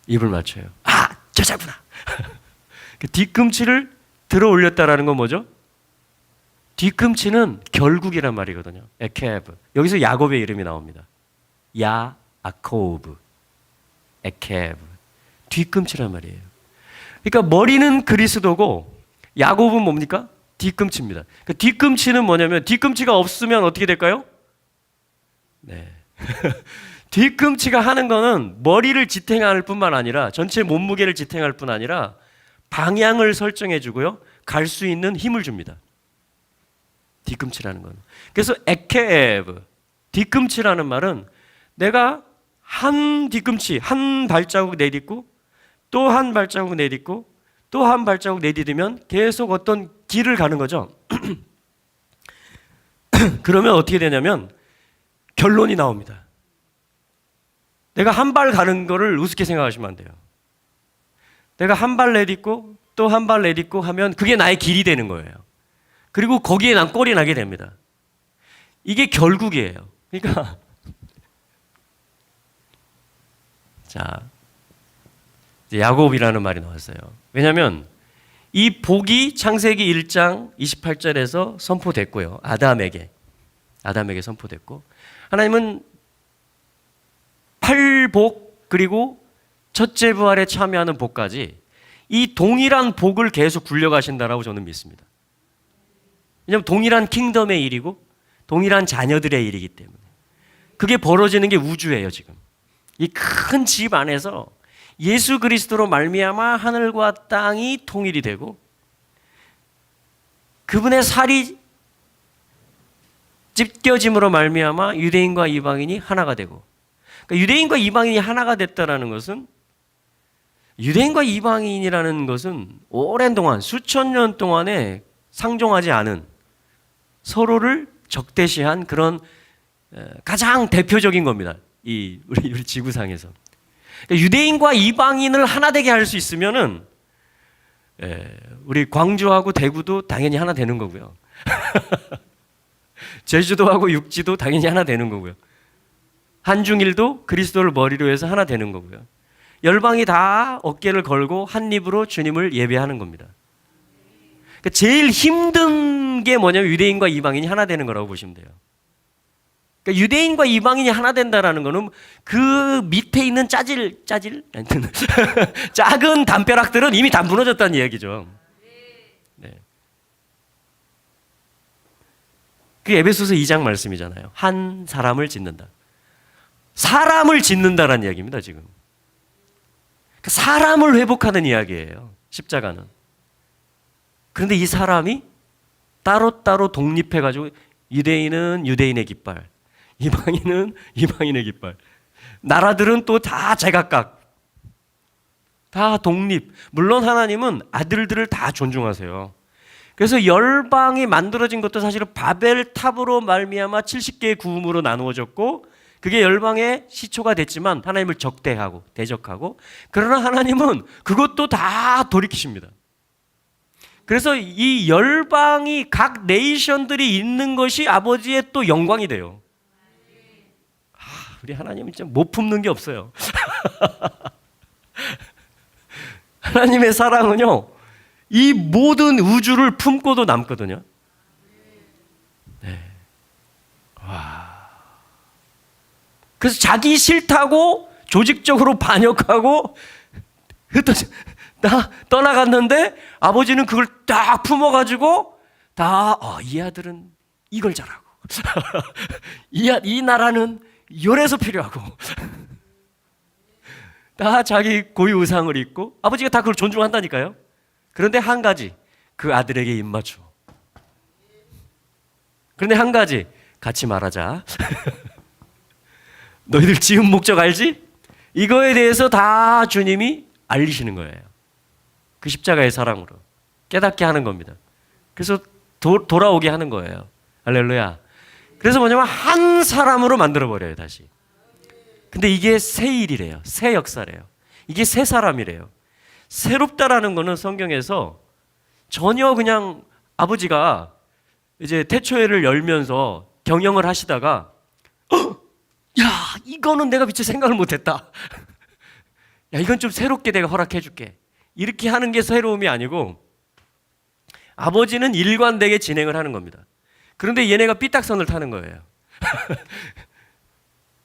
입을 맞춰요. 아, 저자구나. 그 뒤꿈치를 들어 올렸다라는 건 뭐죠? 뒤꿈치는 결국이란 말이거든요. 에케브. 여기서 야곱의 이름이 나옵니다. 야아코브. 에케브. 뒤꿈치란 말이에요. 그러니까 머리는 그리스도고 야곱은 뭡니까? 뒤꿈치입니다. 그 뒤꿈치는 뭐냐면 뒤꿈치가 없으면 어떻게 될까요? 네. 뒤꿈치가 하는 거는 머리를 지탱할 뿐만 아니라 전체 몸무게를 지탱할 뿐 아니라 방향을 설정해 주고요. 갈 수 있는 힘을 줍니다. 뒤꿈치라는 건. 그래서 에케브. 뒤꿈치라는 말은 내가 한 뒤꿈치, 한 발자국 내딛고 또 한 발자국 내딛고 또 한 발자국 내딛으면 계속 어떤 길을 가는 거죠. 그러면 어떻게 되냐면 결론이 나옵니다. 내가 한 발 가는 거를 우습게 생각하시면 안 돼요. 내가 한 발 내딛고 또 한 발 내딛고 하면 그게 나의 길이 되는 거예요. 그리고 거기에 난 꼴이 나게 됩니다. 이게 결국이에요. 그러니까 자, 야곱이라는 말이 나왔어요. 왜냐하면 이 복이 창세기 1장 28절에서 선포됐고요. 아담에게 선포됐고 하나님은 8복 그리고 첫째 부활에 참여하는 복까지 이 동일한 복을 계속 굴려가신다라고 저는 믿습니다. 왜냐하면 동일한 킹덤의 일이고 동일한 자녀들의 일이기 때문에 그게 벌어지는 게 우주예요. 지금 이 큰 집 안에서 예수 그리스도로 말미암아 하늘과 땅이 통일이 되고 그분의 살이 찢겨짐으로 말미암아 유대인과 이방인이 하나가 되고 그러니까 유대인과 이방인이 하나가 됐다라는 것은 유대인과 이방인이라는 것은 오랜 동안 수천 년 동안에 상종하지 않은 서로를 적대시한 그런 가장 대표적인 겁니다. 이 우리 지구상에서 그러니까 유대인과 이방인을 하나 되게 할 수 있으면은 우리 광주하고 대구도 당연히 하나 되는 거고요. 제주도하고 육지도 당연히 하나 되는 거고요. 한중일도 그리스도를 머리로 해서 하나 되는 거고요. 열방이 다 어깨를 걸고 한 입으로 주님을 예배하는 겁니다. 그러니까 제일 힘든 게 뭐냐면 유대인과 이방인이 하나 되는 거라고 보시면 돼요. 그러니까 유대인과 이방인이 하나 된다라는 거는 그 밑에 있는 작은 담벼락들은 이미 다 무너졌다는 이야기죠. 네. 그게 에베소서 2장 말씀이잖아요. 한 사람을 짓는다. 사람을 짓는다라는 이야기입니다, 지금. 사람을 회복하는 이야기예요, 십자가는. 그런데 이 사람이 따로따로 독립해가지고 유대인은 유대인의 깃발, 이방인은 이방인의 깃발. 나라들은 또 다 제각각, 다 독립. 물론 하나님은 아들들을 다 존중하세요. 그래서 열방이 만들어진 것도 사실은 바벨 탑으로 말미암아 70개의 구음으로 나누어졌고, 그게 열방의 시초가 됐지만 하나님을 적대하고 대적하고, 그러나 하나님은 그것도 다 돌이키십니다. 그래서 이 열방이 각 네이션들이 있는 것이 아버지의 또 영광이 돼요. 우리 하나님은 진짜 못 품는 게 없어요. 하나님의 사랑은요, 이 모든 우주를 품고도 남거든요. 네. 와. 그래서 자기 싫다고 조직적으로 반역하고 떠나갔는데 아버지는 그걸 딱 품어가지고 이 아들은 이걸 잘하고 이 나라는 열에서 필요하고 다 자기 고유 의상을 입고 아버지가 다 그걸 존중한다니까요. 그런데 한 가지, 그 아들에게 입맞춰. 그런데 한 가지, 같이 말하자. 너희들 지은 목적 알지? 이거에 대해서 다 주님이 알리시는 거예요. 그 십자가의 사랑으로 깨닫게 하는 겁니다. 그래서 돌아오게 하는 거예요. 할렐루야. 그래서 뭐냐면 한 사람으로 만들어버려요, 다시. 근데 이게 새 일이래요. 새 역사래요. 이게 새 사람이래요. 새롭다라는 거는 성경에서 전혀 그냥 아버지가 이제 태초회를 열면서 경영을 하시다가 야, 이거는 내가 미처 생각을 못했다. 야, 이건 좀 새롭게 내가 허락해 줄게. 이렇게 하는 게 새로움이 아니고 아버지는 일관되게 진행을 하는 겁니다. 그런데 얘네가 삐딱선을 타는 거예요.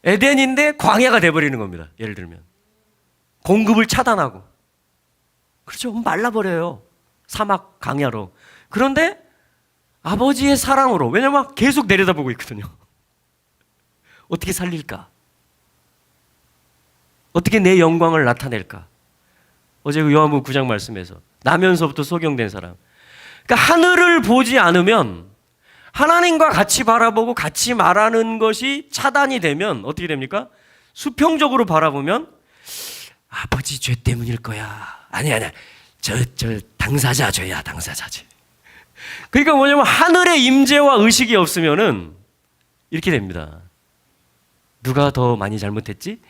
에덴인데 광야가 돼버리는 겁니다. 예를 들면 공급을 차단하고, 그렇죠, 말라버려요. 사막 강야로. 그런데 아버지의 사랑으로, 왜냐면 계속 내려다보고 있거든요. 어떻게 살릴까? 어떻게 내 영광을 나타낼까? 어제 그 요한복음 9장 말씀에서 나면서부터 소경된 사람. 그러니까 하늘을 보지 않으면, 하나님과 같이 바라보고 같이 말하는 것이 차단이 되면 어떻게 됩니까? 수평적으로 바라보면 아버지 죄 때문일 거야. 아니야. 저 당사자 죄야, 당사자지. 그러니까 뭐냐면 하늘의 임재와 의식이 없으면은 이렇게 됩니다. 누가 더 많이 잘못했지?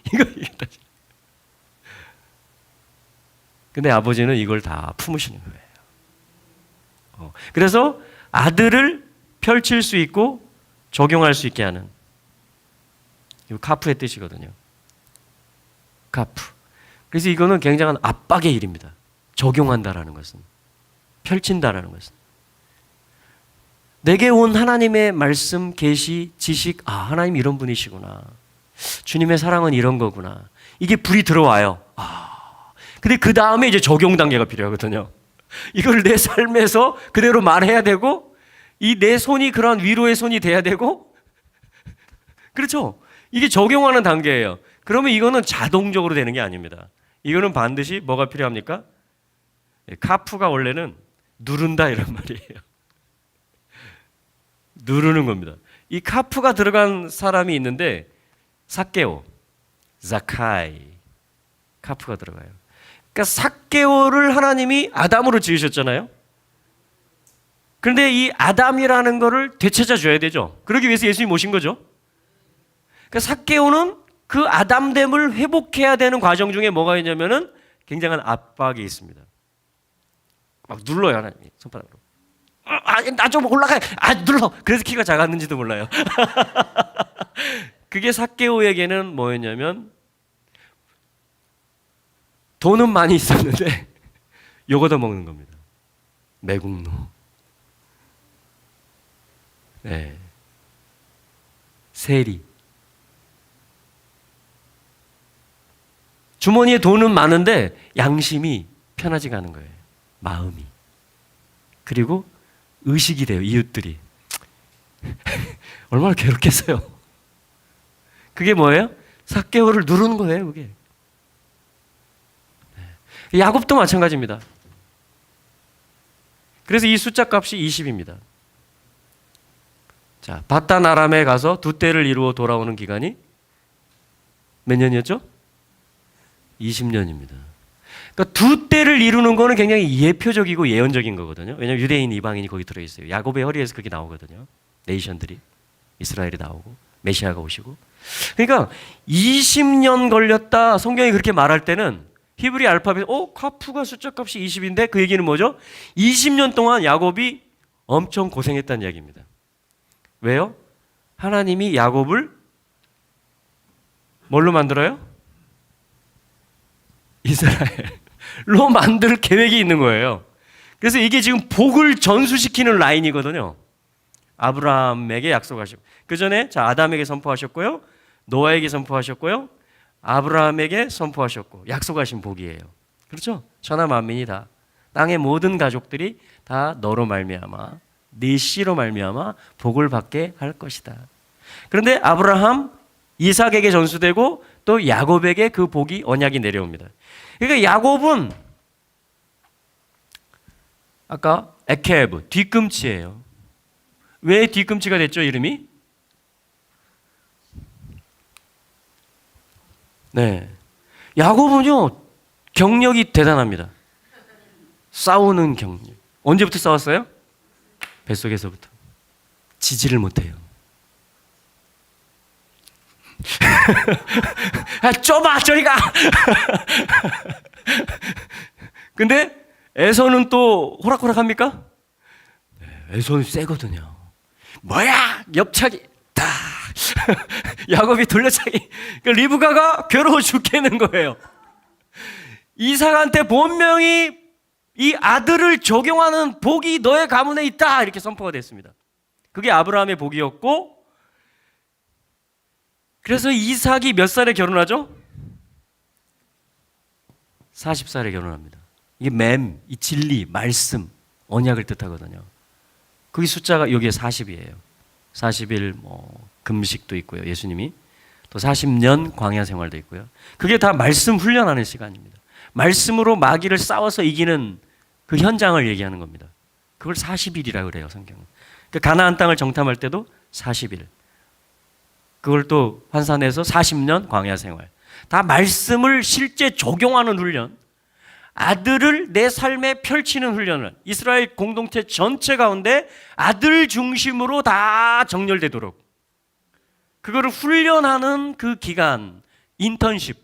근데 아버지는 이걸 다 품으시는 거예요. 그래서 아들을 펼칠 수 있고 적용할 수 있게 하는, 이 카프의 뜻이거든요. 카프. 그래서 이거는 굉장한 압박의 일입니다. 적용한다라는 것은, 펼친다라는 것은. 내게 온 하나님의 말씀, 계시, 지식, 하나님 이런 분이시구나. 주님의 사랑은 이런 거구나. 이게 불이 들어와요. 근데 그 다음에 이제 적용 단계가 필요하거든요. 이걸 내 삶에서 그대로 말해야 되고, 이 내 손이 그런 위로의 손이 돼야 되고, 그렇죠? 이게 적용하는 단계예요. 그러면 이거는 자동적으로 되는 게 아닙니다. 이거는 반드시 뭐가 필요합니까? 카프가 원래는 누른다 이런 말이에요. 누르는 겁니다. 이 카프가 들어간 사람이 있는데 삭개오, 자카이, 카프가 들어가요. 그러니까 삭개오를 하나님이 아담으로 지으셨잖아요. 그런데 이 아담이라는 거를 되찾아줘야 되죠. 그러기 위해서 예수님이 오신 거죠. 그러니까 삭개오는 그 아담됨을 회복해야 되는 과정 중에 뭐가 있냐면은 굉장한 압박이 있습니다. 막 눌러요, 하나님이 손바닥으로. 나 좀 올라가. 눌러. 그래서 키가 작았는지도 몰라요. 그게 삭개오에게는 뭐였냐면, 돈은 많이 있었는데 요거 더 먹는 겁니다. 매국노. 네. 세리. 주머니에 돈은 많은데 양심이 편하지가 않은 거예요. 마음이. 그리고 의식이 돼요. 이웃들이. 얼마나 괴롭겠어요. 그게 뭐예요? 삭개오를 누르는 거예요. 그게. 야곱도 마찬가지입니다. 그래서 이 숫자 값이 20입니다. 자, 바단 아람에 가서 두 때를 이루어 돌아오는 기간이 몇 년이었죠? 20년입니다. 그러니까 두 때를 이루는 거는 굉장히 예표적이고 예언적인 거거든요. 왜냐하면 유대인, 이방인이 거기 들어있어요. 야곱의 허리에서 그게 나오거든요. 네이션들이, 이스라엘이 나오고 메시아가 오시고. 그러니까 20년 걸렸다 성경이 그렇게 말할 때는 히브리 알파벳 카프가 숫자값이 20인데 그 얘기는 뭐죠? 20년 동안 야곱이 엄청 고생했다는 이야기입니다. 왜요? 하나님이 야곱을 뭘로 만들어요? 이스라엘로 만들 계획이 있는 거예요. 그래서 이게 지금 복을 전수시키는 라인이거든요. 아브라함에게 약속하시고 그 전에 아담에게 선포하셨고요, 노아에게 선포하셨고요, 아브라함에게 선포하셨고 약속하신 복이에요. 그렇죠? 천하 만민이 다, 땅의 모든 가족들이 다 너로 말미암아, 네 씨로 말미암아 복을 받게 할 것이다. 그런데 아브라함, 이삭에게 전수되고 또 야곱에게 그 복이, 언약이 내려옵니다. 그러니까 야곱은 아까 에케브, 뒤꿈치예요. 왜 뒤꿈치가 됐죠, 이름이? 네. 야곱은요, 경력이 대단합니다. 싸우는 경력. 언제부터 싸웠어요? 뱃속에서부터. 지지를 못해요. 좁아, 저리가! 근데 에서는 또 호락호락합니까? 네, 에서는 세거든요. 뭐야! 옆차기! 다! 야곱이 돌려차기. 그러니까 리브가가 괴로워 죽겠는 거예요. 이삭한테 분명히 이 아들을 적용하는 복이 너의 가문에 있다, 이렇게 선포가 됐습니다. 그게 아브라함의 복이었고, 그래서 이삭이 몇 살에 결혼하죠? 40살에 결혼합니다. 이게 이 진리, 말씀, 언약을 뜻하거든요. 그게 숫자가 여기에 40이에요. 40일 금식도 있고요. 예수님이 또 40년 광야 생활도 있고요. 그게 다 말씀 훈련하는 시간입니다. 말씀으로 마귀를 싸워서 이기는 그 현장을 얘기하는 겁니다. 그걸 40일이라고 그래요, 성경은. 그러니까 가나안 땅을 정탐할 때도 40일. 그걸 또 환산해서 40년 광야 생활. 다 말씀을 실제 적용하는 훈련. 아들을 내 삶에 펼치는 훈련을 이스라엘 공동체 전체 가운데 아들 중심으로 다 정렬되도록 그거를 훈련하는 그 기간, 인턴십.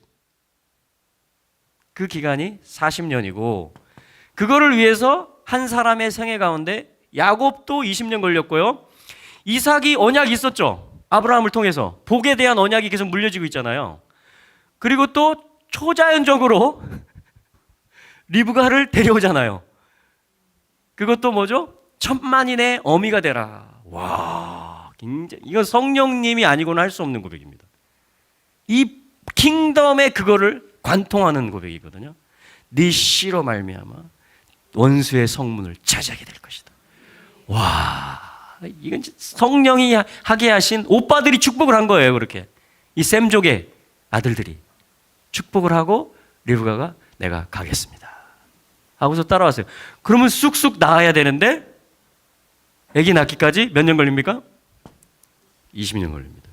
그 기간이 40년이고 그거를 위해서 한 사람의 생애 가운데 야곱도 20년 걸렸고요. 이삭이 언약이 있었죠. 아브라함을 통해서 복에 대한 언약이 계속 물려지고 있잖아요. 그리고 또 초자연적으로 리브가를 데려오잖아요. 그것도 뭐죠? 천만인의 어미가 되라. 와, 굉장히 이건 성령님이 아니고는 할 수 없는 고백입니다. 이 킹덤의 그거를 관통하는 고백이거든요. 네 씨로 말미암아 원수의 성문을 차지하게 될 것이다. 와, 이건 성령이 하게 하신, 오빠들이 축복을 한 거예요. 그렇게 이 셈족의 아들들이 축복을 하고 리브가가 내가 가겠습니다 하고서 따라왔어요. 그러면 쑥쑥 나아야 되는데 아기 낳기까지 몇 년 걸립니까? 20년 걸립니다.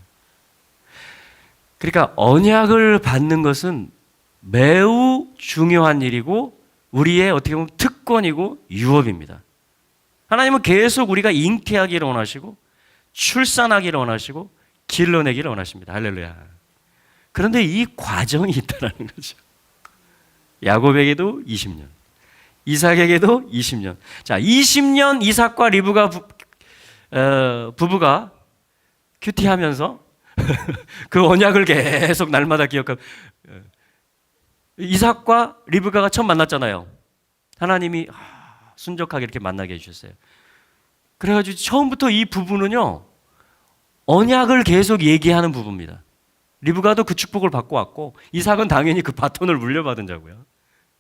그러니까 언약을 받는 것은 매우 중요한 일이고 우리의 어떻게 보면 특권이고 유업입니다. 하나님은 계속 우리가 잉태하기를 원하시고 출산하기를 원하시고 길러내기를 원하십니다. 할렐루야. 그런데 이 과정이 있다는 거죠. 야곱에게도 20년, 이삭에게도 20년. 자, 20년 이삭과 리브가 부부가 큐티하면서 그 언약을 계속 날마다 기억하고 이삭과 리브가가 처음 만났잖아요. 하나님이 순적하게 이렇게 만나게 해주셨어요. 그래가지고 처음부터 이 부부는요 언약을 계속 얘기하는 부부입니다. 리브가도 그 축복을 받고 왔고 이삭은 당연히 그 바톤을 물려받은 자고요.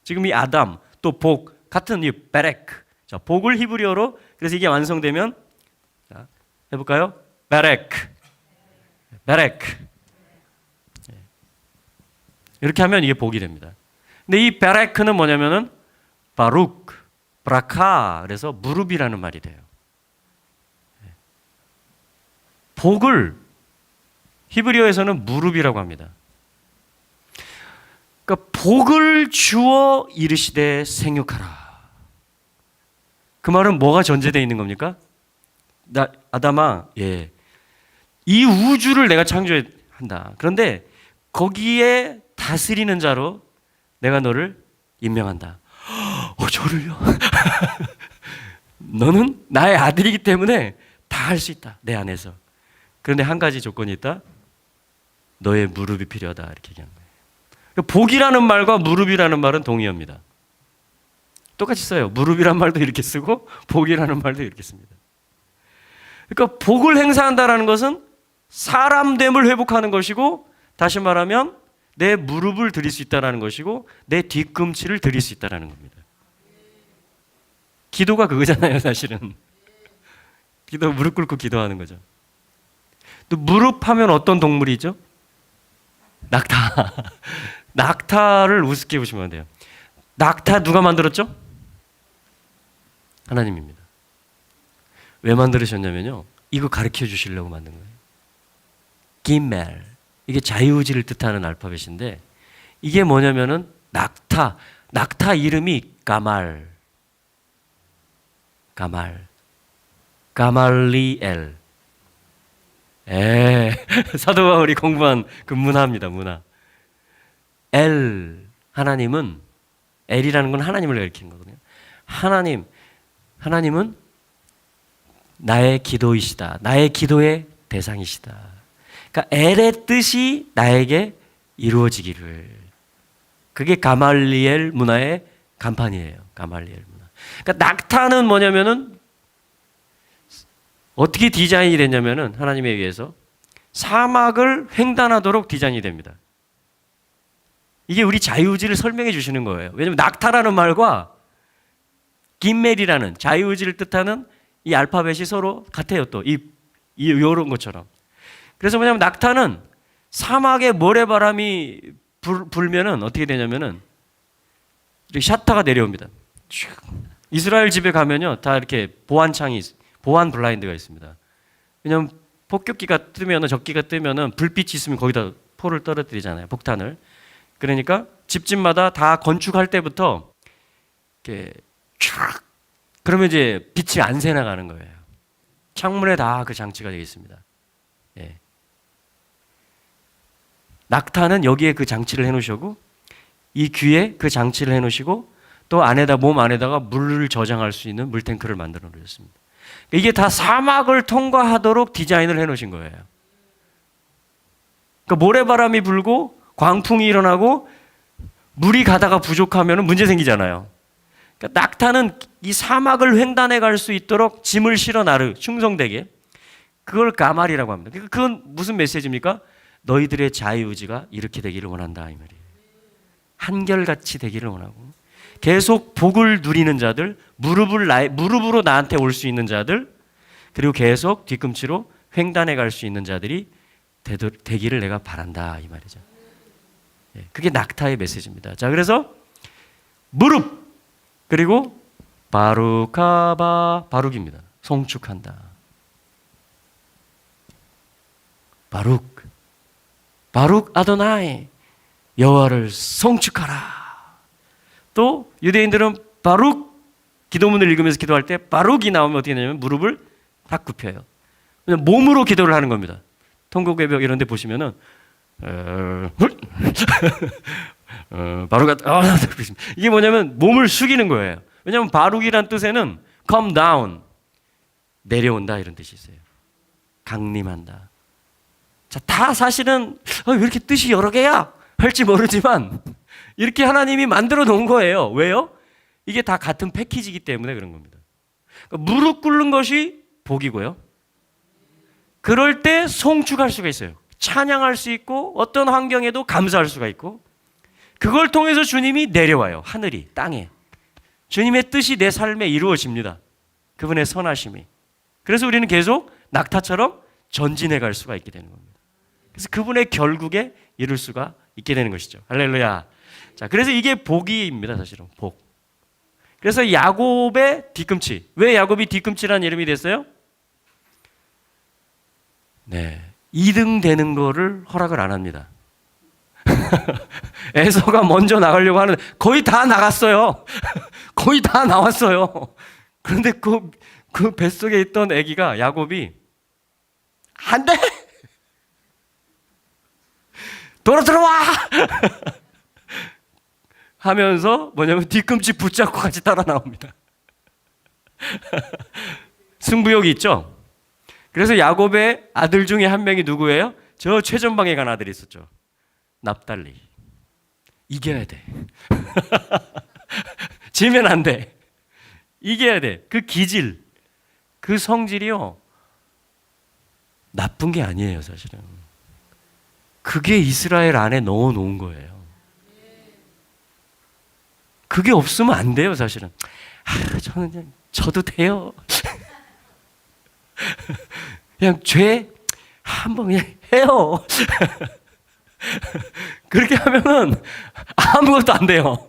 지금 이 아담 또 복 같은 이 베레크. 자, 복을 히브리어로 그래서 이게 완성되면 자, 해볼까요? 베레크. 이렇게 하면 이게 복이 됩니다. 근데 이 베레크는 뭐냐면은 바룩, 브라카, 그래서 무릎이라는 말이 돼요. 복을 히브리어에서는 무릎이라고 합니다. 그러니까 복을 주어 이르시되 생육하라. 그 말은 뭐가 전제되어 있는 겁니까? 아담아, 예, 이 우주를 내가 창조한다. 그런데 거기에 다스리는 자로 내가 너를 임명한다. 저를요? 너는 나의 아들이기 때문에 다 할 수 있다, 내 안에서. 그런데 한 가지 조건이 있다. 너의 무릎이 필요하다, 이렇게 얘기하는 거예요. 복이라는 말과 무릎이라는 말은 동의어입니다. 똑같이 써요. 무릎이란 말도 이렇게 쓰고 복이라는 말도 이렇게 씁니다. 그러니까 복을 행사한다는 것은 사람됨을 회복하는 것이고, 다시 말하면 내 무릎을 드릴 수 있다는 것이고, 내 뒤꿈치를 드릴 수 있다는 겁니다. 기도가 그거잖아요, 사실은. 기도, 무릎 꿇고 기도하는 거죠. 또 무릎 하면 어떤 동물이죠? 낙타. 낙타를 우습게 보시면 안 돼요. 낙타 누가 만들었죠? 하나님입니다. 왜 만들으셨냐면요, 이거 가르쳐 주시려고 만든 거예요. 기멜. 이게 자유의지를 뜻하는 알파벳인데, 이게 뭐냐면은 낙타 이름이 가말리엘. 사도 바울이 공부한 그 문화입니다, 문화. 하나님은, 엘이라는 건 하나님을 가리키는 거거든요. 하나님은 나의 기도이시다. 나의 기도의 대상이시다. 그러니까 엘의 뜻이 나에게 이루어지기를. 그게 가말리엘 문화의 간판이에요. 가말리엘 문화. 그러니까 낙타는 뭐냐면은 어떻게 디자인이 됐냐면은 하나님에 의해서 사막을 횡단하도록 디자인이 됩니다. 이게 우리 자유의지를 설명해 주시는 거예요. 왜냐하면 낙타라는 말과 김멜이라는 자유의지를 뜻하는 이 알파벳이 서로 같아요. 또 이런 것처럼. 그래서 뭐냐면 낙타는 사막에 모래바람이 불면은 어떻게 되냐면은 이렇게 샤타가 내려옵니다. 이스라엘 집에 가면요, 다 이렇게 보안 블라인드가 있습니다. 왜냐하면 폭격기가 뜨면은, 적기가 뜨면은 불빛이 있으면 거기다 포를 떨어뜨리잖아요, 폭탄을. 그러니까 집집마다 다 건축할 때부터 이렇게 촥, 그러면 이제 빛이 안 새나가는 거예요. 창문에 다 그 장치가 되어 있습니다. 예. 낙타는 여기에 그 장치를 해놓으시고, 이 귀에 그 장치를 해놓으시고, 또 몸 안에다가 물을 저장할 수 있는 물탱크를 만들어 놓으셨습니다. 이게 다 사막을 통과하도록 디자인을 해놓으신 거예요. 그러니까 모래바람이 불고 광풍이 일어나고 물이 가다가 부족하면 문제 생기잖아요. 그러니까 낙타는 이 사막을 횡단해 갈 수 있도록 짐을 실어 충성되게, 그걸 가말이라고 합니다. 그러니까 그건 무슨 메시지입니까? 너희들의 자유의지가 이렇게 되기를 원한다, 이 말이에요. 한결같이 되기를 원하고, 계속 복을 누리는 자들, 무릎으로 나한테 올 수 있는 자들, 그리고 계속 뒤꿈치로 횡단해 갈 수 있는 자들이 되기를 내가 바란다, 이 말이죠. 그게 낙타의 메시지입니다. 자, 그래서 무릎, 그리고 바룩입니다. 송축한다. 바룩 아도나이, 여호와를 송축하라. 또 유대인들은 바룩, 기도문을 읽으면서 기도할 때 바룩이 나오면 어떻게 되냐면 무릎을 딱 굽혀요. 그냥 몸으로 기도를 하는 겁니다. 통곡 외벽 이런 데 보시면은 바룩 이게 뭐냐면 몸을 숙이는 거예요. 왜냐하면 바룩이란 뜻에는 come down, 내려온다, 이런 뜻이 있어요. 강림한다. 자, 다 사실은 왜 이렇게 뜻이 여러 개야? 할지 모르지만 이렇게 하나님이 만들어 놓은 거예요. 왜요? 이게 다 같은 패키지이기 때문에 그런 겁니다. 그러니까 무릎 꿇는 것이 복이고요. 그럴 때 송축할 수가 있어요. 찬양할 수 있고, 어떤 환경에도 감사할 수가 있고, 그걸 통해서 주님이 내려와요. 하늘이, 땅에. 주님의 뜻이 내 삶에 이루어집니다. 그분의 선하심이. 그래서 우리는 계속 낙타처럼 전진해 갈 수가 있게 되는 겁니다. 그래서 그분의 결국에 이룰 수가 있게 되는 것이죠. 할렐루야. 자, 그래서 이게 복입니다, 사실은. 복. 그래서 야곱의 뒤꿈치. 왜 야곱이 뒤꿈치라는 이름이 됐어요? 네. 2등 되는 거를 허락을 안 합니다. 에서가 먼저 나가려고 하는데 거의 다 나갔어요. 거의 다 나왔어요. 그런데 그 뱃속에 있던 아기가 야곱이 안 돼! 들어와! 하면서 뭐냐면 뒤꿈치 붙잡고 같이 따라 나옵니다. 승부욕이 있죠? 그래서 야곱의 아들 중에 한 명이 누구예요? 저 최전방에 간 아들이 있었죠. 납달리. 이겨야 돼. 지면 안 돼. 이겨야 돼. 그 기질, 그 성질이요. 나쁜 게 아니에요, 사실은. 그게 이스라엘 안에 넣어 놓은 거예요. 그게 없으면 안 돼요, 사실은. 저는 그냥 저도 돼요. 그냥 죄 한번 그냥 해요. 그렇게 하면은 아무것도 안 돼요.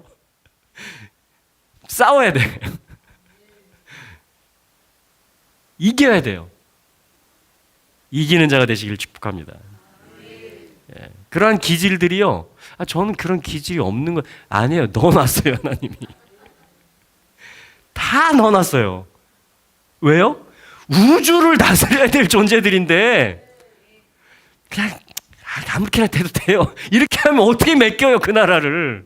싸워야 돼. 이겨야 돼요. 이기는 자가 되시길 축복합니다. 예. 그러한 기질들이요. 저는 그런 기질이 없는 거 아니에요. 넣어놨어요, 하나님이. 다 넣어놨어요. 왜요? 우주를 다스려야 될 존재들인데 그냥 아무렇게나 돼도 돼요. 이렇게 하면 어떻게 맡겨요, 그 나라를.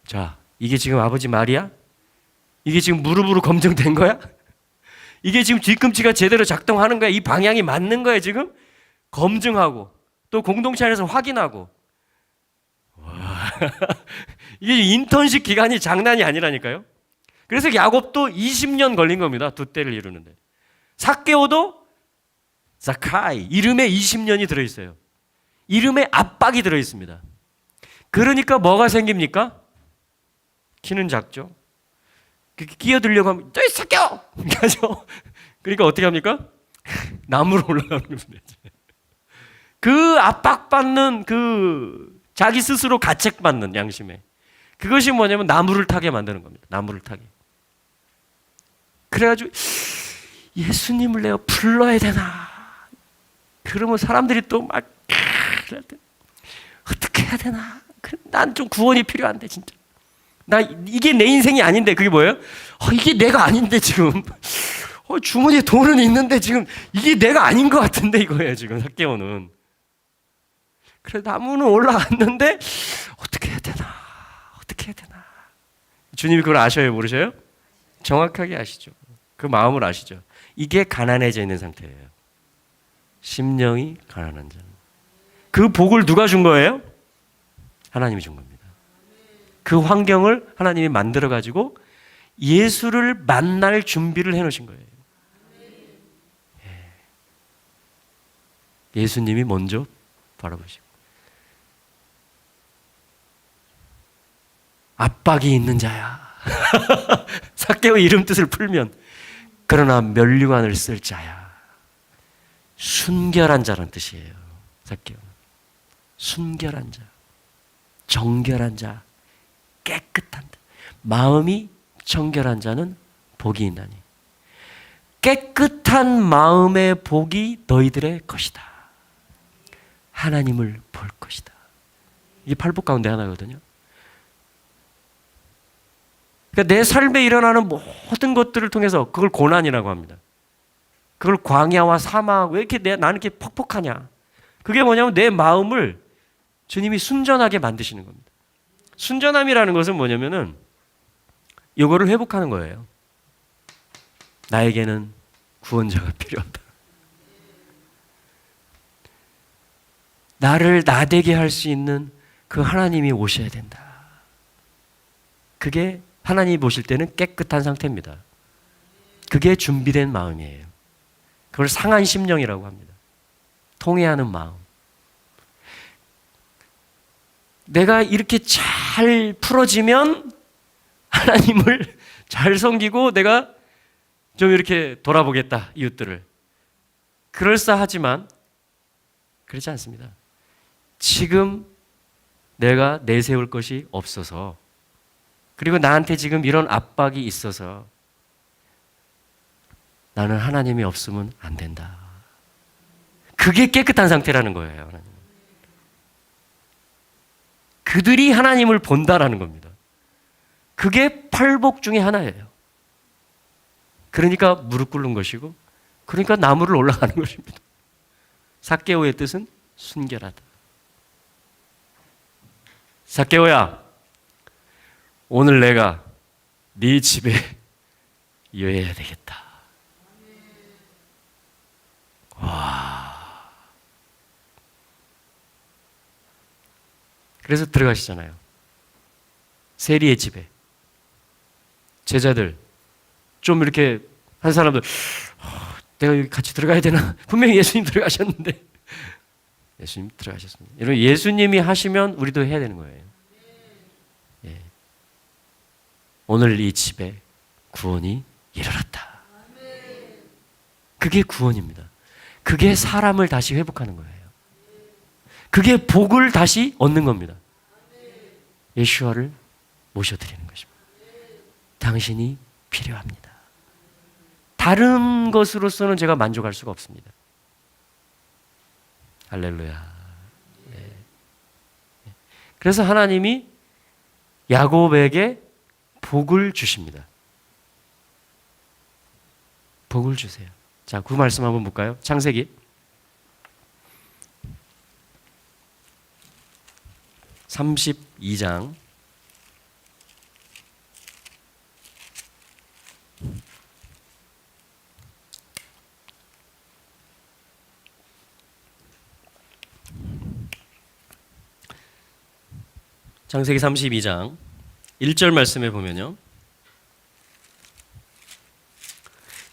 자, 이게 지금 아버지 말이야? 이게 지금 무릎으로 검증된 거야? 이게 지금 뒤꿈치가 제대로 작동하는 거야? 이 방향이 맞는 거야, 지금? 검증하고 또 공동체 안에서 확인하고. 와. 이게 인턴십 기간이 장난이 아니라니까요. 그래서 야곱도 20년 걸린 겁니다. 두 때를 이루는데. 삭개오도 자카이 이름에 20년이 들어있어요. 이름에 압박이 들어있습니다. 그러니까 뭐가 생깁니까? 키는 작죠. 끼어들려고 하면 저기 삭개오! 그러니까 어떻게 합니까? 나무로 올라가는 겁니다. 그 압박받는 그 자기 스스로 가책받는 양심에 그것이 뭐냐면 나무를 타게 만드는 겁니다. 나무를 타게. 그래가지고 예수님을 내가 불러야 되나? 그러면 사람들이 또 막 어떻게 해야 되나? 난 좀 구원이 필요한데 진짜. 나 이게 내 인생이 아닌데 그게 뭐예요? 이게 내가 아닌데 지금. 주머니에 돈은 있는데 지금 이게 내가 아닌 것 같은데 이거예요 지금 삭개오는. 그래 나무는 올라갔는데 어떻게 해야 되나? 어떻게 해야 되나? 주님이 그걸 아셔요, 모르셔요? 정확하게 아시죠. 그 마음을 아시죠. 이게 가난해져 있는 상태예요. 심령이 가난한 자는. 그 복을 누가 준 거예요? 하나님이 준 겁니다. 그 환경을 하나님이 만들어 가지고 예수를 만날 준비를 해놓으신 거예요. 예수님이 먼저 바라보시고 압박이 있는 자야. 삭개오 이름 뜻을 풀면 그러나 면류관을 쓸 자야. 순결한 자란 뜻이에요. 삭개오. 순결한 자, 정결한 자, 깨끗한 자. 마음이 정결한 자는 복이 있나니. 깨끗한 마음의 복이 너희들의 것이다. 하나님을 볼 것이다. 이게 팔복 가운데 하나거든요. 그러니까 내 삶에 일어나는 모든 것들을 통해서 그걸 고난이라고 합니다. 그걸 광야와 사막, 왜 이렇게 나는 이렇게 퍽퍽하냐. 그게 뭐냐면 내 마음을 주님이 순전하게 만드시는 겁니다. 순전함이라는 것은 뭐냐면은 이거를 회복하는 거예요. 나에게는 구원자가 필요하다. 나를 나되게 할 수 있는 그 하나님이 오셔야 된다. 그게 하나님이 보실 때는 깨끗한 상태입니다. 그게 준비된 마음이에요. 그걸 상한 심령이라고 합니다. 통회하는 마음. 내가 이렇게 잘 풀어지면 하나님을 잘 섬기고 내가 좀 이렇게 돌아보겠다, 이웃들을. 그럴싸하지만 그렇지 않습니다. 지금 내가 내세울 것이 없어서, 그리고 나한테 지금 이런 압박이 있어서 나는 하나님이 없으면 안 된다. 그게 깨끗한 상태라는 거예요. 하나님. 그들이 하나님을 본다라는 겁니다. 그게 팔복 중에 하나예요. 그러니까 무릎 꿇는 것이고, 그러니까 나무를 올라가는 것입니다. 삭개오의 뜻은 순결하다. 삭개오야, 오늘 내가 네 집에 여해야 되겠다. 와. 그래서 들어가시잖아요. 세리의 집에. 제자들 좀 이렇게 한 사람들, 내가 여기 같이 들어가야 되나? 분명히 예수님 들어가셨는데. 예수님 들어가셨습니다. 여러분, 예수님이 하시면 우리도 해야 되는 거예요. 예. 오늘 이 집에 구원이 이르렀다. 그게 구원입니다. 그게 사람을 다시 회복하는 거예요. 그게 복을 다시 얻는 겁니다. 예수와를 모셔드리는 것입니다. 당신이 필요합니다. 다른 것으로서는 제가 만족할 수가 없습니다. 할렐루야. 네. 그래서 하나님이 야곱에게 복을 주십니다. 복을 주세요. 자, 그 말씀 한번 볼까요? 창세기 32장 1절 말씀에 보면요.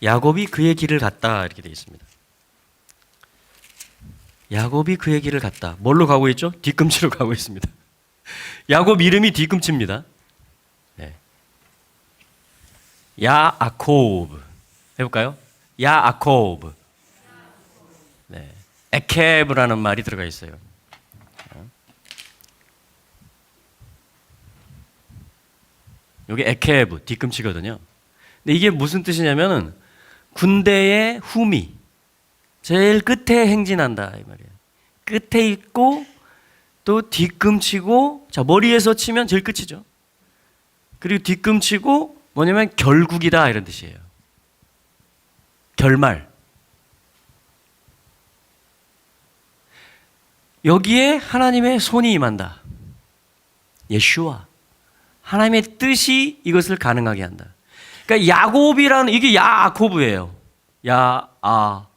야곱이 그의 길을 갔다 이렇게 되어 있습니다. 야곱이 그의 길을 갔다. 뭘로 가고 있죠? 뒤꿈치로 가고 있습니다. 야곱 이름이 뒤꿈치입니다. 네. 야아코브 해볼까요? 야아코브. 네. 에케브라는 말이 들어가 있어요. 여기 에케브 뒤꿈치거든요. 근데 이게 무슨 뜻이냐면은 군대의 후미, 제일 끝에 행진한다 이 말이에요. 끝에 있고 또 뒤꿈치고, 자 머리에서 치면 제일 끝이죠. 그리고 뒤꿈치고 뭐냐면 결국이다 이런 뜻이에요. 결말. 여기에 하나님의 손이 임한다. 예슈아. 하나님의 뜻이 이것을 가능하게 한다. 그러니까 야곱이라는, 이게 야아코브예요. 야아콥.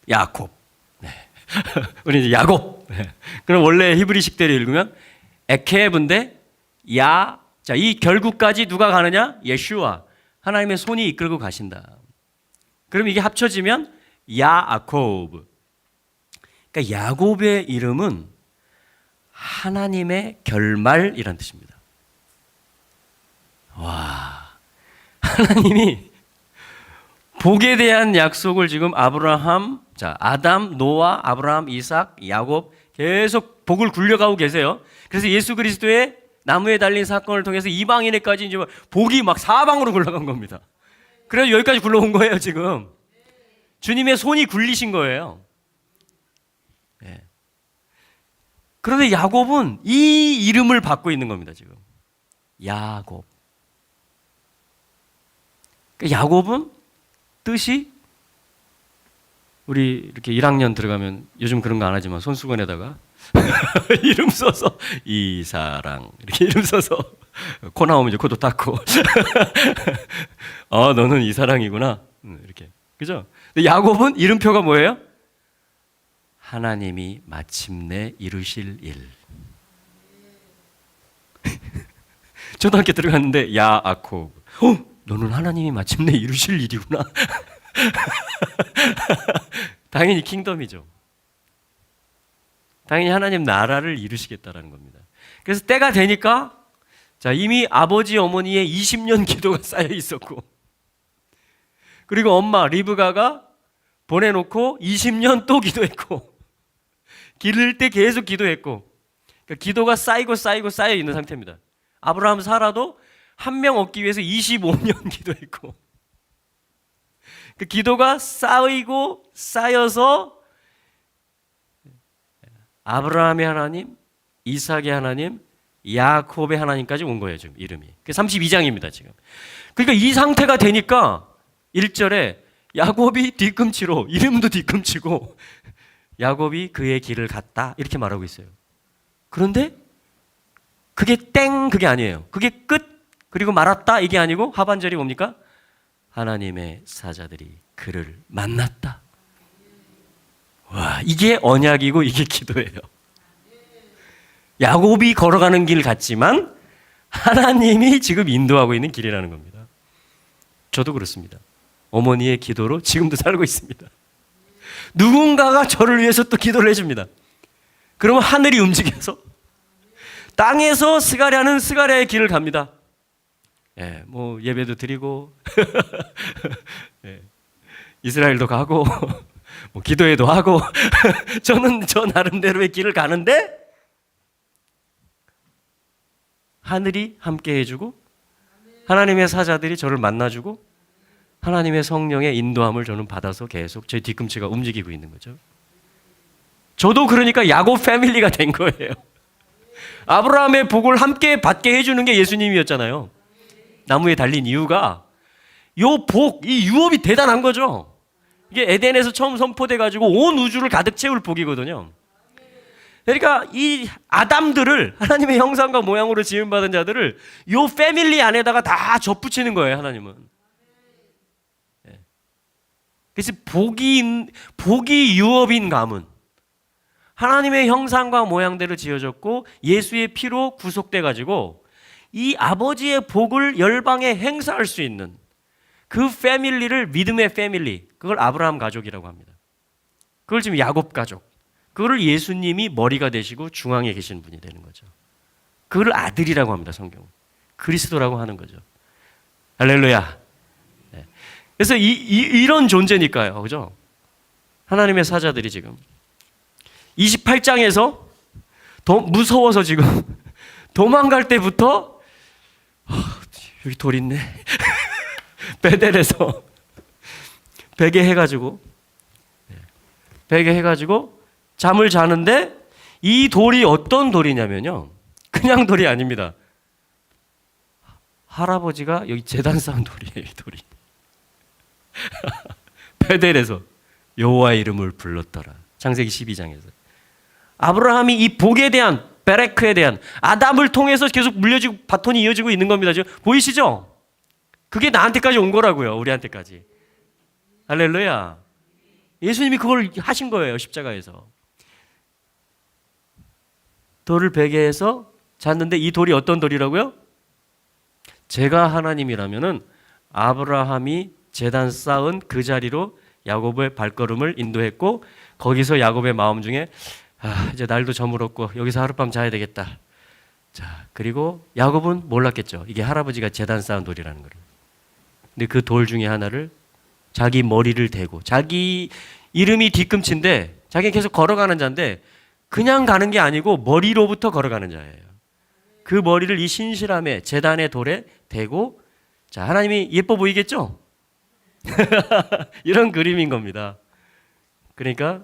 야곱. 네. 우리 이제 야곱. 네. 그럼 원래 히브리식대로 읽으면 에케브인데 자, 이 결국까지 누가 가느냐? 예슈아. 하나님의 손이 이끌고 가신다. 그럼 이게 합쳐지면 야아코브. 그러니까 야곱의 이름은 하나님의 결말이란 뜻입니다. 와, 하나님이 복에 대한 약속을 지금 아브라함, 자 아담, 노아, 아브라함, 이삭, 야곱 계속 복을 굴려가고 계세요. 그래서 예수 그리스도의 나무에 달린 사건을 통해서 이방인에까지 이제 복이 막 사방으로 굴러간 겁니다. 그래서 여기까지 굴러온 거예요 지금. 주님의 손이 굴리신 거예요. 네. 그런데 야곱은 이 이름을 받고 있는 겁니다 지금. 야곱. 야곱은 뜻이, 우리 이렇게 1학년 들어가면 요즘 그런 거 안 하지만 손수건에다가 이름 써서 이사랑 이렇게 이름 써서 코 나오면 이제 코도 닦고 너는 이사랑이구나 이렇게, 그죠? 근데 야곱은 이름표가 뭐예요? 하나님이 마침내 이루실 일. 초등학교 들어갔는데 야아콥. 너는 하나님이 마침내 이루실 일이구나. 당연히 킹덤이죠. 당연히 하나님 나라를 이루시겠다라는 겁니다. 그래서 때가 되니까, 자 이미 아버지 어머니의 20년 기도가 쌓여 있었고, 그리고 엄마 리브가가 보내놓고 20년 또 기도했고, 기를 때 계속 기도했고, 그러니까 기도가 쌓이고 쌓여 있는 상태입니다. 아브라함 사라도 한 명 얻기 위해서 25년 기도했고, 그 기도가 쌓이고 쌓여서 아브라함의 하나님, 이삭의 하나님, 야곱의 하나님까지 온 거예요, 지금 이름이. 32장입니다, 지금. 그러니까 이 상태가 되니까 1절에 야곱이 뒤꿈치로, 이름도 뒤꿈치고 야곱이 그의 길을 갔다 이렇게 말하고 있어요. 그런데 그게 그게 아니에요. 그게 끝 그리고 말았다 이게 아니고 하반절이 뭡니까? 하나님의 사자들이 그를 만났다. 와, 이게 언약이고 이게 기도예요. 야곱이 걸어가는 길 같지만 하나님이 지금 인도하고 있는 길이라는 겁니다. 저도 그렇습니다. 어머니의 기도로 지금도 살고 있습니다. 누군가가 저를 위해서 또 기도를 해줍니다. 그러면 하늘이 움직여서 땅에서 스가랴는 스가랴의 길을 갑니다. 예, 뭐 예배도 드리고 예, 이스라엘도 가고 뭐 기도회도 하고 저는 저 나름대로의 길을 가는데 하늘이 함께 해주고 하나님의 사자들이 저를 만나주고 하나님의 성령의 인도함을 저는 받아서 계속 제 뒤꿈치가 움직이고 있는 거죠. 저도 그러니까 야곱 패밀리가 된 거예요. 아브라함의 복을 함께 받게 해주는 게 예수님이었잖아요. 나무에 달린 이유가 요 복, 이 유업이 대단한 거죠. 이게 에덴에서 처음 선포돼 가지고 온 우주를 가득 채울 복이거든요. 그러니까 이 아담들을 하나님의 형상과 모양으로 지음받은 자들을 요 패밀리 안에다가 다 접붙이는 거예요, 하나님은. 그래서 복이 유업인 가문, 하나님의 형상과 모양대로 지어졌고 예수의 피로 구속돼 가지고 이 아버지의 복을 열방에 행사할 수 있는 그 패밀리를 믿음의 패밀리, 그걸 아브라함 가족이라고 합니다. 그걸 지금 야곱 가족, 그거를 예수님이 머리가 되시고 중앙에 계신 분이 되는 거죠. 그걸 아들이라고 합니다, 성경. 그리스도라고 하는 거죠. 할렐루야. 네. 그래서 이런 존재니까요, 그죠? 하나님의 사자들이 지금 28장에서 더 무서워서 지금 도망갈 때부터 여기 돌 있네. 베델에서 베개 해가지고 잠을 자는데 이 돌이 어떤 돌이냐면요, 그냥 돌이 아닙니다. 할아버지가 여기 제단 쌓은 돌이에요. 이 돌이. 베델에서 여호와의 이름을 불렀더라. 창세기 12장에서 아브라함이 이 복에 대한, 베레크에 대한, 아담을 통해서 계속 물려지고 바톤이 이어지고 있는 겁니다. 지금 보이시죠? 그게 나한테까지 온 거라고요. 우리한테까지. 할렐루야. 예수님이 그걸 하신 거예요, 십자가에서. 돌을 베개에서 잤는데 이 돌이 어떤 돌이라고요? 제가 하나님이라면은 아브라함이 제단 쌓은 그 자리로 야곱의 발걸음을 인도했고, 거기서 야곱의 마음 중에 이제 날도 저물었고 여기서 하룻밤 자야 되겠다. 자, 그리고 야곱은 몰랐겠죠. 이게 할아버지가 제단 쌓은 돌이라는 걸. 근데 그 돌 중에 하나를 자기 머리를 대고, 자기 이름이 뒤꿈치인데 자기는 계속 걸어가는 자인데 그냥 가는 게 아니고 머리로부터 걸어가는 자예요. 그 머리를 이 신실함의 제단의 돌에 대고, 자, 하나님이 예뻐 보이겠죠? 이런 그림인 겁니다. 그러니까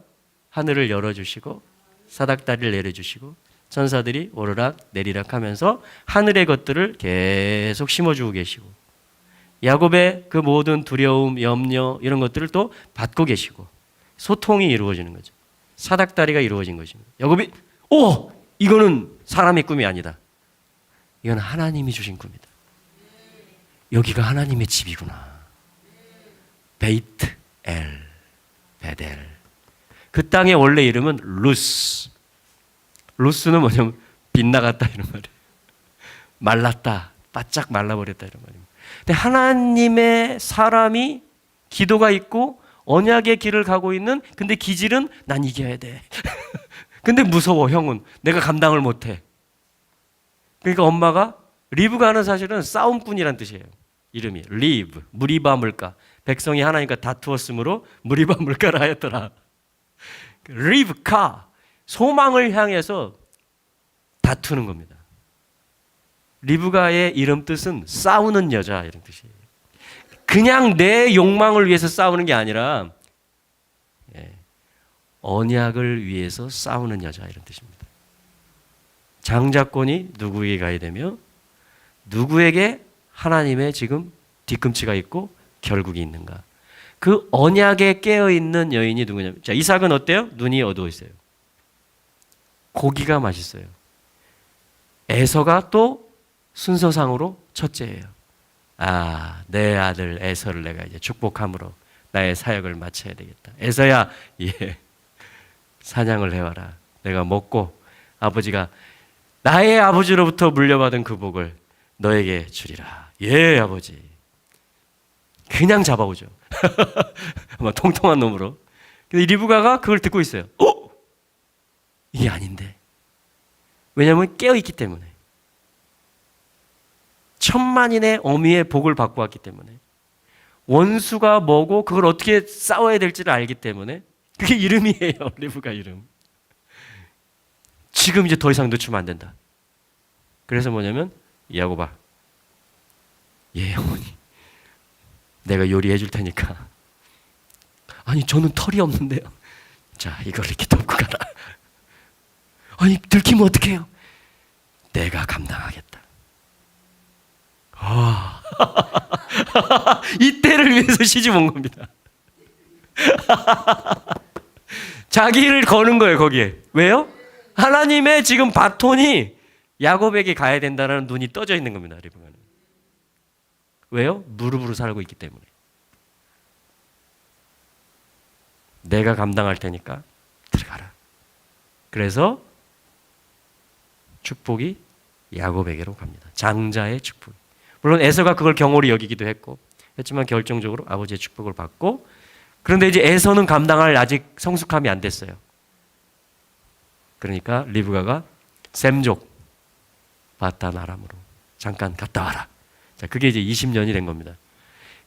하늘을 열어주시고 사닥다리를 내려주시고 천사들이 오르락 내리락 하면서 하늘의 것들을 계속 심어주고 계시고, 야곱의 그 모든 두려움, 염려 이런 것들을 또 받고 계시고, 소통이 이루어지는 거죠. 사닥다리가 이루어진 것입니다. 야곱이 이거는 사람의 꿈이 아니다. 이건 하나님이 주신 꿈이다. 여기가 하나님의 집이구나. 베이트 엘 베델. 그 땅의 원래 이름은 루스. 루스는 뭐냐면 빗나갔다 이런 말이에요. 말랐다, 바짝 말라버렸다 이런 말입니다. 근데 하나님의 사람이 기도가 있고 언약의 길을 가고 있는, 근데 기질은 난 이겨야 돼. 근데 무서워, 형은. 내가 감당을 못해. 그러니까 엄마가, 리브가는 사실은 싸움꾼이란 뜻이에요. 이름이 리브, 무리바 물가. 백성이 하나님과 다투었으므로 무리바 물가라 하였더라. 리브카, 소망을 향해서 다투는 겁니다. 리브가의 이름 뜻은 싸우는 여자 이런 뜻이에요. 그냥 내 욕망을 위해서 싸우는 게 아니라 언약을 위해서 싸우는 여자 이런 뜻입니다. 장자권이 누구에게 가야 되며 누구에게 하나님의 지금 뒤꿈치가 있고 결국이 있는가. 그 언약에 깨어있는 여인이 누구냐면, 자, 이삭은 어때요? 눈이 어두워 있어요. 고기가 맛있어요. 에서가 또 순서상으로 첫째예요. 아, 내 아들 에서를 내가 이제 축복함으로 나의 사역을 마쳐야 되겠다. 에서야, 예, 사냥을 해와라. 내가 먹고 아버지가 나의 아버지로부터 물려받은 그 복을 너에게 주리라. 예, 아버지. 그냥 잡아오죠. 아마 통통한 놈으로. 근데 리브가가 그걸 듣고 있어요. 이게 아닌데. 왜냐하면 깨어있기 때문에. 천만인의 어미의 복을 받고 왔기 때문에. 원수가 뭐고 그걸 어떻게 싸워야 될지를 알기 때문에. 그게 이름이에요. 리브가 이름. 지금 이제 더 이상 늦추면 안 된다. 그래서 뭐냐면, 야곱아, 예, 어머니, 내가 요리해 줄 테니까. 아니, 저는 털이 없는데요. 자, 이걸 이렇게 덮고 가라. 아니, 들키면 어떡해요? 내가 감당하겠다. 아, 이때를 위해서 시집 온 겁니다. 자기를 거는 거예요, 거기에. 왜요? 하나님의 지금 바톤이 야곱에게 가야 된다는 눈이 떠져 있는 겁니다, 리브가는. 왜요? 무릎으로 살고 있기 때문에. 내가 감당할 테니까 들어가라. 그래서 축복이 야곱에게로 갑니다. 장자의 축복. 물론 에서가 그걸 경홀히 여기기도 했지만 결정적으로 아버지의 축복을 받고, 그런데 이제 에서는 감당할 아직 성숙함이 안 됐어요. 그러니까 리브가가 셈족 바단 아람으로 잠깐 갔다 와라. 자, 그게 이제 20년이 된 겁니다.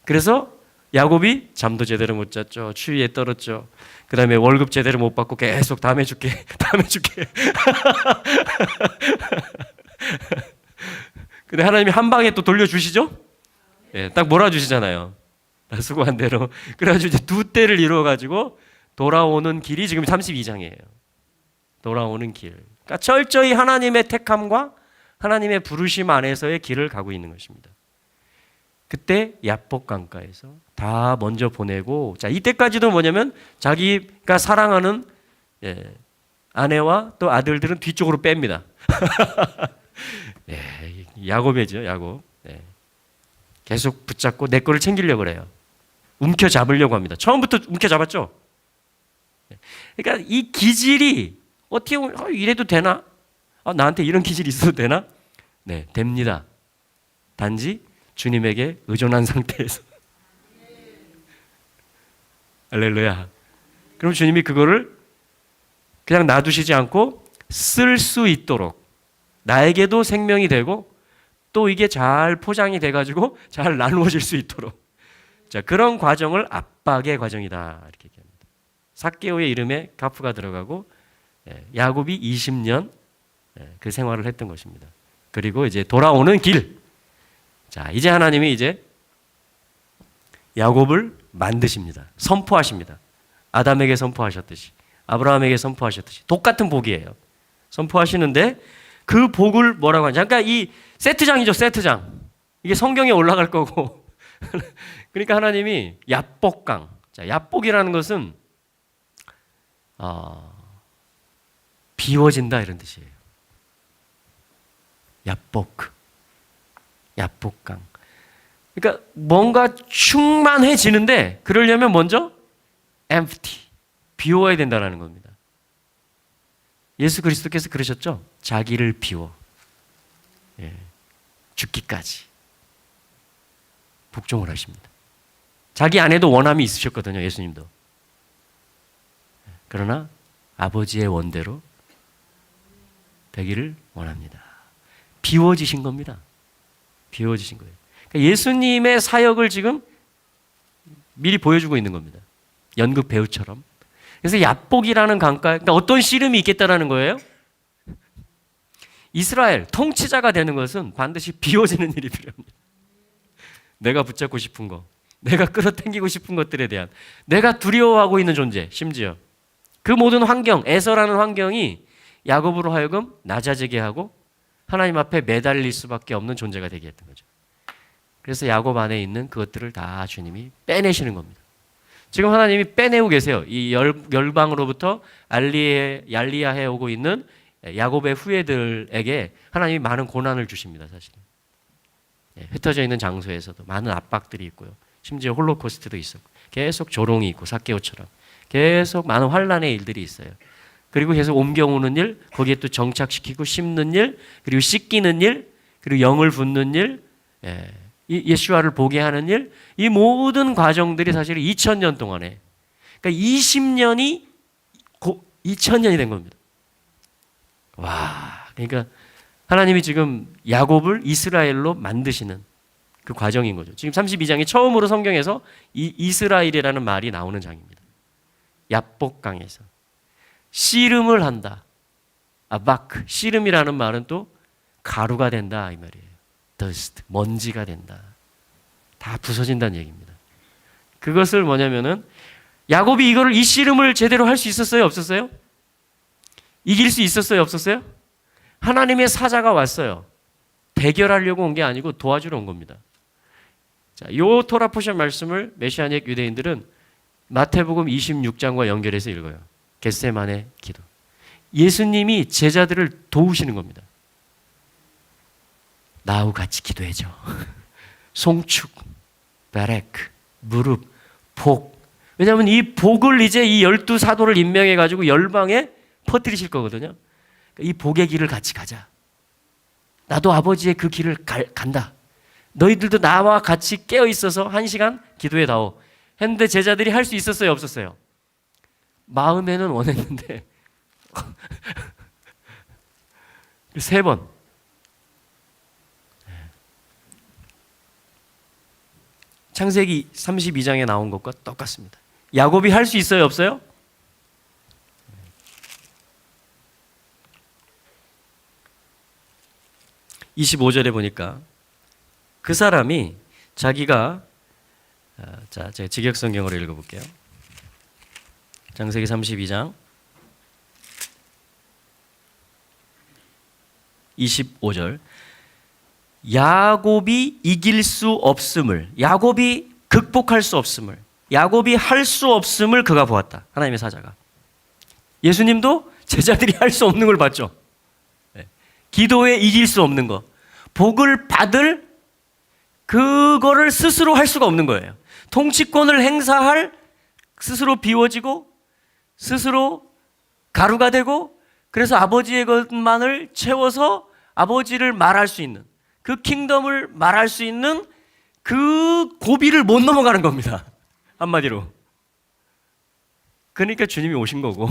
그래서 야곱이 잠도 제대로 못 잤죠. 추위에 떨었죠. 그 다음에 월급 제대로 못 받고 계속 다음에 줄게, 다음에 줄게. 근데 하나님이 한 방에 또 돌려주시죠? 예, 딱 몰아주시잖아요. 수고한 대로. 그래가지고 이제 두 때를 이루어가지고 돌아오는 길이 지금 32장이에요. 돌아오는 길. 그러니까 철저히 하나님의 택함과 하나님의 부르심 안에서의 길을 가고 있는 것입니다. 그때 야복 강가에서 다 먼저 보내고, 자, 이때까지도 뭐냐면 자기가 사랑하는, 예, 아내와 또 아들들은 뒤쪽으로 뺍니다. 예, 야곱이죠, 야곱. 예. 계속 붙잡고 내 거를 챙기려고 그래요. 움켜 잡으려고 합니다. 처음부터 움켜 잡았죠. 그러니까 이 기질이 어떻게 보면 이래도 되나? 나한테 이런 기질이 있어도 되나? 네, 됩니다. 단지 주님에게 의존한 상태에서. 할렐루야. 그럼 주님이 그거를 그냥 놔두시지 않고 쓸 수 있도록, 나에게도 생명이 되고 또 이게 잘 포장이 돼가지고 잘 나누어질 수 있도록, 자, 그런 과정을 압박의 과정이다, 이렇게 얘기합니다. 삭개오의 이름에 가프가 들어가고, 야곱이 20년 그 생활을 했던 것입니다. 그리고 이제 돌아오는 길. 자, 이제 하나님이 이제 야곱을 만드십니다. 선포하십니다. 아담에게 선포하셨듯이, 아브라함에게 선포하셨듯이 똑같은 복이에요. 선포하시는데 그 복을 뭐라고 하냐? 그러니까 이 세트장이죠, 세트장. 이게 성경에 올라갈 거고. 그러니까 하나님이 야복강. 자, 야복이라는 것은 비워진다 이런 뜻이에요. 야복, 야복강. 그러니까 뭔가 충만해지는데 그러려면 먼저 empty, 비워야 된다는 겁니다. 예수 그리스도께서 그러셨죠? 자기를 비워, 예, 죽기까지 복종을 하십니다. 자기 안에도 원함이 있으셨거든요, 예수님도. 그러나 아버지의 원대로 되기를 원합니다. 비워지신 겁니다. 비워지신 거예요. 그러니까 예수님의 사역을 지금 미리 보여주고 있는 겁니다. 연극 배우처럼. 그래서 야복이라는 강가, 그러니까 어떤 씨름이 있겠다라는 거예요. 이스라엘 통치자가 되는 것은 반드시 비워지는 일이 필요합니다. 내가 붙잡고 싶은 거, 내가 끌어당기고 싶은 것들에 대한, 내가 두려워하고 있는 존재, 심지어 그 모든 환경, 에서라는 환경이 야곱으로 하여금 낮아지게 하고 하나님 앞에 매달릴 수밖에 없는 존재가 되게 했던 거죠. 그래서 야곱 안에 있는 그것들을 다 주님이 빼내시는 겁니다. 지금 하나님이 빼내고 계세요. 이 열방으로부터 얄리야해 오고 있는 야곱의 후예들에게 하나님이 많은 고난을 주십니다. 사실은 흩어져 있는 장소에서도 많은 압박들이 있고요. 심지어 홀로코스트도 있었고 계속 조롱이 있고 삭개오처럼 계속 많은 환난의 일들이 있어요. 그리고 계속 옮겨오는 일, 거기에 또 정착시키고 심는 일, 그리고 씻기는 일, 그리고 영을 붓는 일, 예수와를 보게 하는 일, 이 모든 과정들이 사실 2000년 동안에, 그러니까 20년이 2000년이 된 겁니다. 와, 그러니까 하나님이 지금 야곱을 이스라엘로 만드시는 그 과정인 거죠. 지금 32장이 처음으로 성경에서 이스라엘이라는 말이 나오는 장입니다. 야복강에서 씨름을 한다. 아바크, 씨름이라는 말은 또 가루가 된다 이 말이에요. dust, 먼지가 된다. 다 부서진다는 얘기입니다. 그것을 뭐냐면은 야곱이 이 씨름을 제대로 할 수 있었어요? 없었어요? 이길 수 있었어요? 없었어요? 하나님의 사자가 왔어요. 대결하려고 온 게 아니고 도와주러 온 겁니다. 자, 요 토라 포션 말씀을 메시아닉 유대인들은 마태복음 26장과 연결해서 읽어요. 겟세마네 기도. 예수님이 제자들을 도우시는 겁니다. 나하고 같이 기도해줘. 송축, 베레크, 무릎, 복. 왜냐하면 이 복을 이제 이 12사도를 임명해가지고 열방에 퍼뜨리실 거거든요. 이 복의 길을 같이 가자. 나도 아버지의 그 길을 간다. 너희들도 나와 같이 깨어 있어서 1시간 기도해 다오. 했는데 제자들이 할 수 있었어요? 없었어요? 마음에는 원했는데 3번. 창세기 32장에 나온 것과 똑같습니다. 야곱이 할 수 있어요? 없어요? 25절에 보니까 그 사람이 자기가 제가 직역성경으로 읽어볼게요. 창세기 32장 25절 야곱이 이길 수 없음을, 야곱이 극복할 수 없음을, 야곱이 할 수 없음을 그가 보았다. 하나님의 사자가. 예수님도 제자들이 할 수 없는 걸 봤죠. 기도에 이길 수 없는 거, 복을 받을 그거를 스스로 할 수가 없는 거예요. 통치권을 행사할 스스로 비워지고 스스로 가루가 되고 그래서 아버지의 것만을 채워서 아버지를 말할 수 있는 그 킹덤을 말할 수 있는 그 고비를 못 넘어가는 겁니다. 한마디로. 그러니까 주님이 오신 거고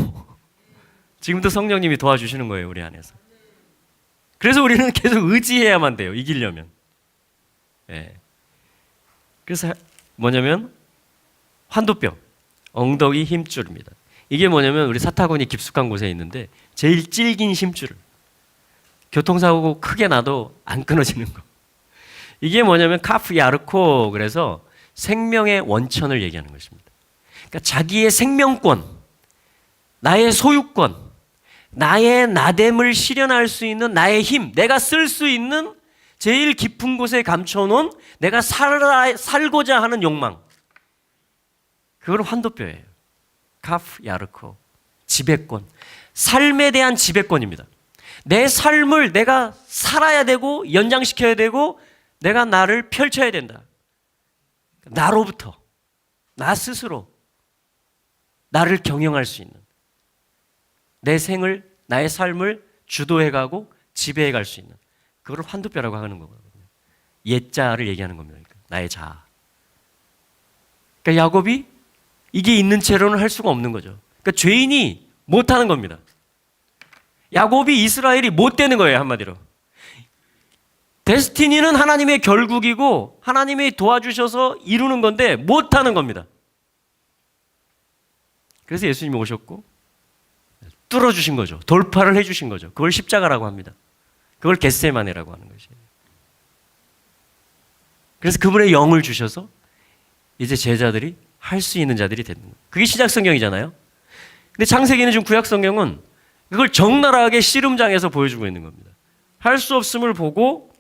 지금도 성령님이 도와주시는 거예요. 우리 안에서. 그래서 우리는 계속 의지해야만 돼요. 이기려면. 그래서 뭐냐면 환도뼈, 엉덩이 힘줄입니다. 이게 뭐냐면 우리 사타구니 깊숙한 곳에 있는데 제일 질긴 힘줄. 교통사고 크게 나도 안 끊어지는 거. 이게 뭐냐면 카프 야르코, 그래서 생명의 원천을 얘기하는 것입니다. 그러니까 자기의 생명권, 나의 소유권, 나의 나됨을 실현할 수 있는 나의 힘, 내가 쓸 수 있는 제일 깊은 곳에 감춰놓은 내가 살고자 하는 욕망. 그걸 환도뼈예요. 카프 야르코. 지배권. 삶에 대한 지배권입니다. 내 삶을 내가 살아야 되고 연장시켜야 되고 내가 나를 펼쳐야 된다. 나로부터, 나 스스로 나를 경영할 수 있는 내 생을, 나의 삶을 주도해가고 지배해갈 수 있는 그걸 환도뼈라고 하는 거거든요. 옛자를 얘기하는 겁니다. 그러니까 나의 자아. 그러니까 야곱이 이게 있는 채로는 할 수가 없는 거죠. 그러니까 죄인이 못하는 겁니다. 야곱이 이스라엘이 못 되는 거예요. 한마디로. 데스티니는 하나님의 결국이고 하나님이 도와주셔서 이루는 건데 못하는 겁니다. 그래서 예수님이 오셨고 뚫어주신 거죠. 돌파를 해주신 거죠. 그걸 십자가라고 합니다. 그걸 겟세마네라고 하는 것이에요. 그래서 그분의 영을 주셔서 이제 제자들이 할 수 있는 자들이 되는 거예요. 그게 신약 성경이잖아요. 근데 창세기는 지금 구약 성경은 그걸 적나라하게 씨름장에서 보여주고 있는 겁니다. 할 수 없음을 보고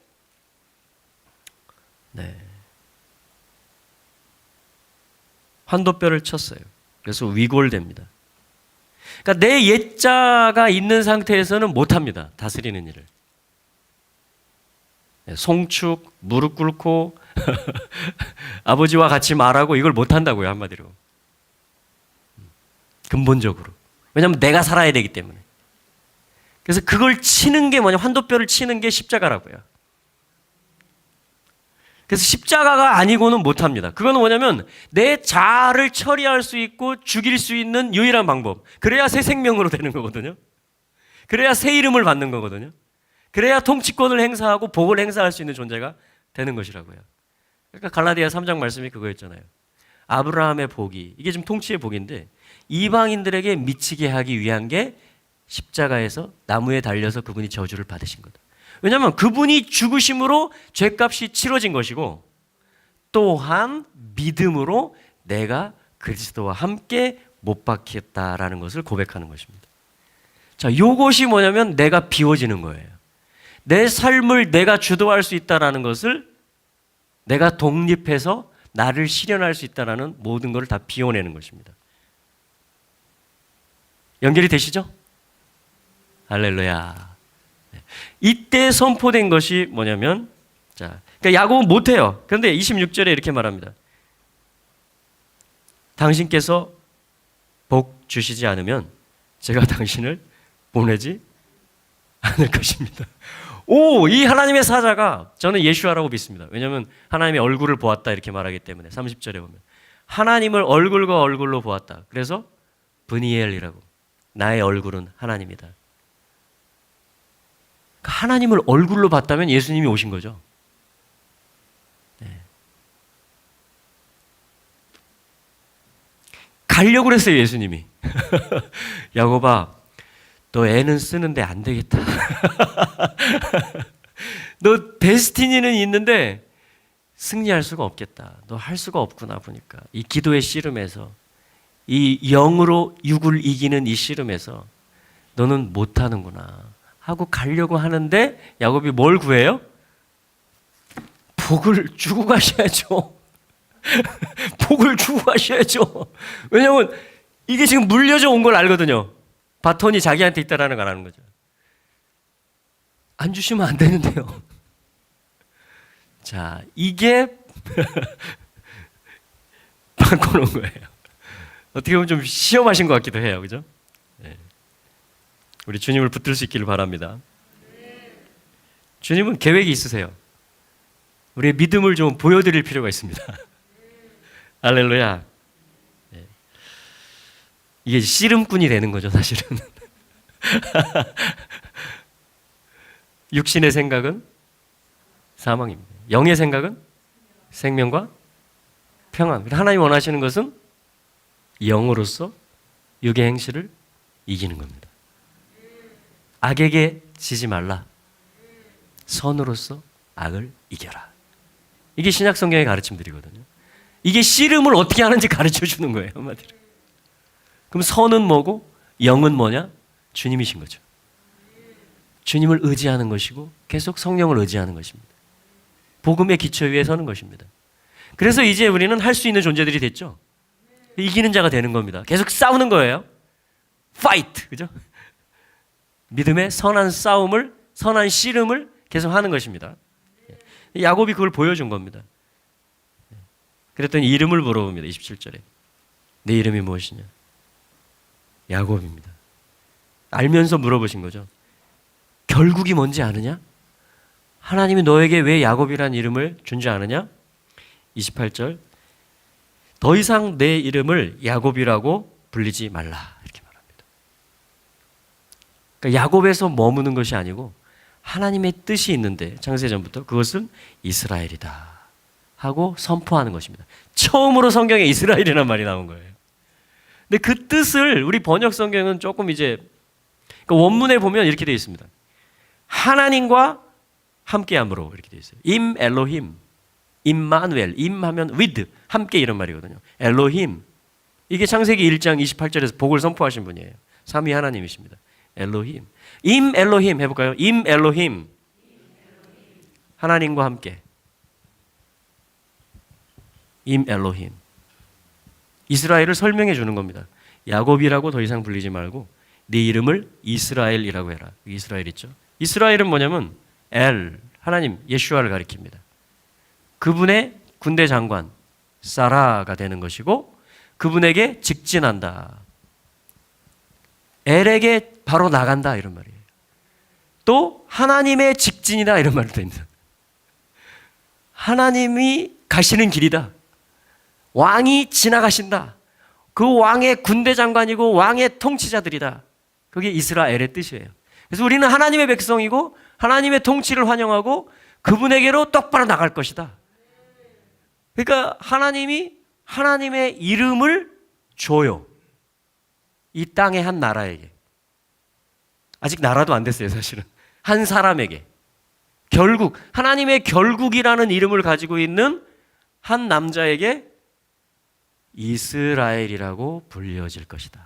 환도뼈를 쳤어요. 그래서 위골됩니다. 그러니까 내 옛자가 있는 상태에서는 못합니다. 다스리는 일을. 송축, 무릎 꿇고 아버지와 같이 말하고 이걸 못한다고요. 한마디로. 근본적으로. 왜냐하면 내가 살아야 되기 때문에. 그래서 그걸 치는 게 뭐냐, 환도뼈를 치는 게 십자가라고요. 그래서 십자가가 아니고는 못합니다. 그거는 뭐냐면 내 자아를 처리할 수 있고 죽일 수 있는 유일한 방법. 그래야 새 생명으로 되는 거거든요. 그래야 새 이름을 받는 거거든요. 그래야 통치권을 행사하고 복을 행사할 수 있는 존재가 되는 것이라고요. 그러니까 갈라디아 3장 말씀이 그거였잖아요. 아브라함의 복이, 이게 지금 통치의 복인데 이방인들에게 미치게 하기 위한 게 십자가에서 나무에 달려서 그분이 저주를 받으신 거다. 왜냐하면 그분이 죽으심으로 죄값이 치러진 것이고 또한 믿음으로 내가 그리스도와 함께 못 박혔다라는 것을 고백하는 것입니다. 자, 요것이 뭐냐면 내가 비워지는 거예요. 내 삶을 내가 주도할 수 있다라는 것을 내가 독립해서 나를 실현할 수 있다라는 모든 것을 다 비워내는 것입니다. 연결이 되시죠? 할렐루야. 이때 선포된 것이 뭐냐면, 자, 그러니까 야곱은 못해요. 그런데 26절에 이렇게 말합니다. 당신께서 복 주시지 않으면 제가 당신을 보내지 않을 것입니다. 오, 이 하나님의 사자가 저는 예슈아라고 믿습니다. 왜냐하면 하나님의 얼굴을 보았다 이렇게 말하기 때문에 30절에 보면 하나님을 얼굴과 얼굴로 보았다. 그래서 브니엘이라고, 나의 얼굴은 하나님이다. 하나님을 얼굴로 봤다면 예수님이 오신 거죠. 네. 가려고 그랬어요, 예수님이. 야곱아, 너 애는 쓰는데 안 되겠다. 너 데스티니는 있는데 승리할 수가 없겠다. 너 할 수가 없구나 보니까. 이 기도의 씨름에서, 이 영으로 육을 이기는 이 씨름에서 너는 못하는구나 하고 가려고 하는데 야곱이 뭘 구해요? 복을 주고 가셔야죠. 복을 주고 가셔야죠. 왜냐하면 이게 지금 물려져 온 걸 알거든요. 바톤이 자기한테 있다라는 걸 아는 거죠. 안 주시면 안 되는데요. 자, 이게 바꿔놓은 거예요. 어떻게 보면 좀 시험하신 것 같기도 해요. 그죠? 네. 우리 주님을 붙들 수 있기를 바랍니다. 주님은 계획이 있으세요. 우리의 믿음을 좀 보여드릴 필요가 있습니다. 할렐루야. 네. 이게 씨름꾼이 되는 거죠, 사실은. 육신의 생각은 사망입니다. 영의 생각은 생명과 평안. 하나님이 원하시는 것은 영으로서 육의 행실을 이기는 겁니다. 악에게 지지 말라. 선으로서 악을 이겨라. 이게 신약 성경의 가르침들이거든요. 이게 씨름을 어떻게 하는지 가르쳐 주는 거예요, 한마디로. 그럼 선은 뭐고 영은 뭐냐? 주님이신 거죠. 주님을 의지하는 것이고 계속 성령을 의지하는 것입니다. 복음의 기초 위에 서는 것입니다. 그래서 이제 우리는 할 수 있는 존재들이 됐죠. 이기는 자가 되는 겁니다. 계속 싸우는 거예요. 파이트, 그죠? 믿음의 선한 싸움을, 선한 씨름을 계속 하는 것입니다. 야곱이 그걸 보여준 겁니다. 그랬더니 이름을 물어봅니다. 27절에. 내 이름이 무엇이냐? 야곱입니다. 알면서 물어보신 거죠. 결국이 뭔지 아느냐? 하나님이 너에게 왜 야곱이라는 이름을 준 줄 아느냐? 28절. 더 이상 내 이름을 야곱이라고 불리지 말라. 이렇게 말합니다. 그러니까 야곱에서 머무는 것이 아니고 하나님의 뜻이 있는데 창세전부터 그것은 이스라엘이다 하고 선포하는 것입니다. 처음으로 성경에 이스라엘이라는 말이 나온 거예요. 근데 그 뜻을 우리 번역 성경은 조금 이제 그러니까 원문에 보면 이렇게 되어 있습니다. 하나님과 함께함으로 이렇게 되어 있어요. 임 엘로힘, 임마누엘, 임하면 with, 함께 이런 말이거든요. 엘로힘, 이게 창세기 1장 28절에서 복을 선포하신 분이에요. 삼위 하나님이십니다. 엘로힘. 임 엘로힘 해볼까요? 임 엘로힘. 하나님과 함께. 임 엘로힘. 이스라엘을 설명해 주는 겁니다. 야곱이라고 더 이상 불리지 말고 네 이름을 이스라엘이라고 해라. 이스라엘 있죠? 이스라엘은 뭐냐면 하나님 예슈아를 가리킵니다. 그분의 군대 장관 사라가 되는 것이고 그분에게 직진한다. 엘에게 바로 나간다 이런 말이에요. 또 하나님의 직진이다 이런 말도 됩니다. 하나님이 가시는 길이다. 왕이 지나가신다. 그 왕의 군대 장관이고 왕의 통치자들이다. 그게 이스라엘의 뜻이에요. 그래서 우리는 하나님의 백성이고 하나님의 통치를 환영하고 그분에게로 똑바로 나갈 것이다. 그러니까 하나님이 하나님의 이름을 줘요. 이 땅의 한 나라에게. 아직 나라도 안 됐어요, 사실은. 한 사람에게. 결국, 하나님의 결국이라는 이름을 가지고 있는 한 남자에게 이스라엘이라고 불려질 것이다.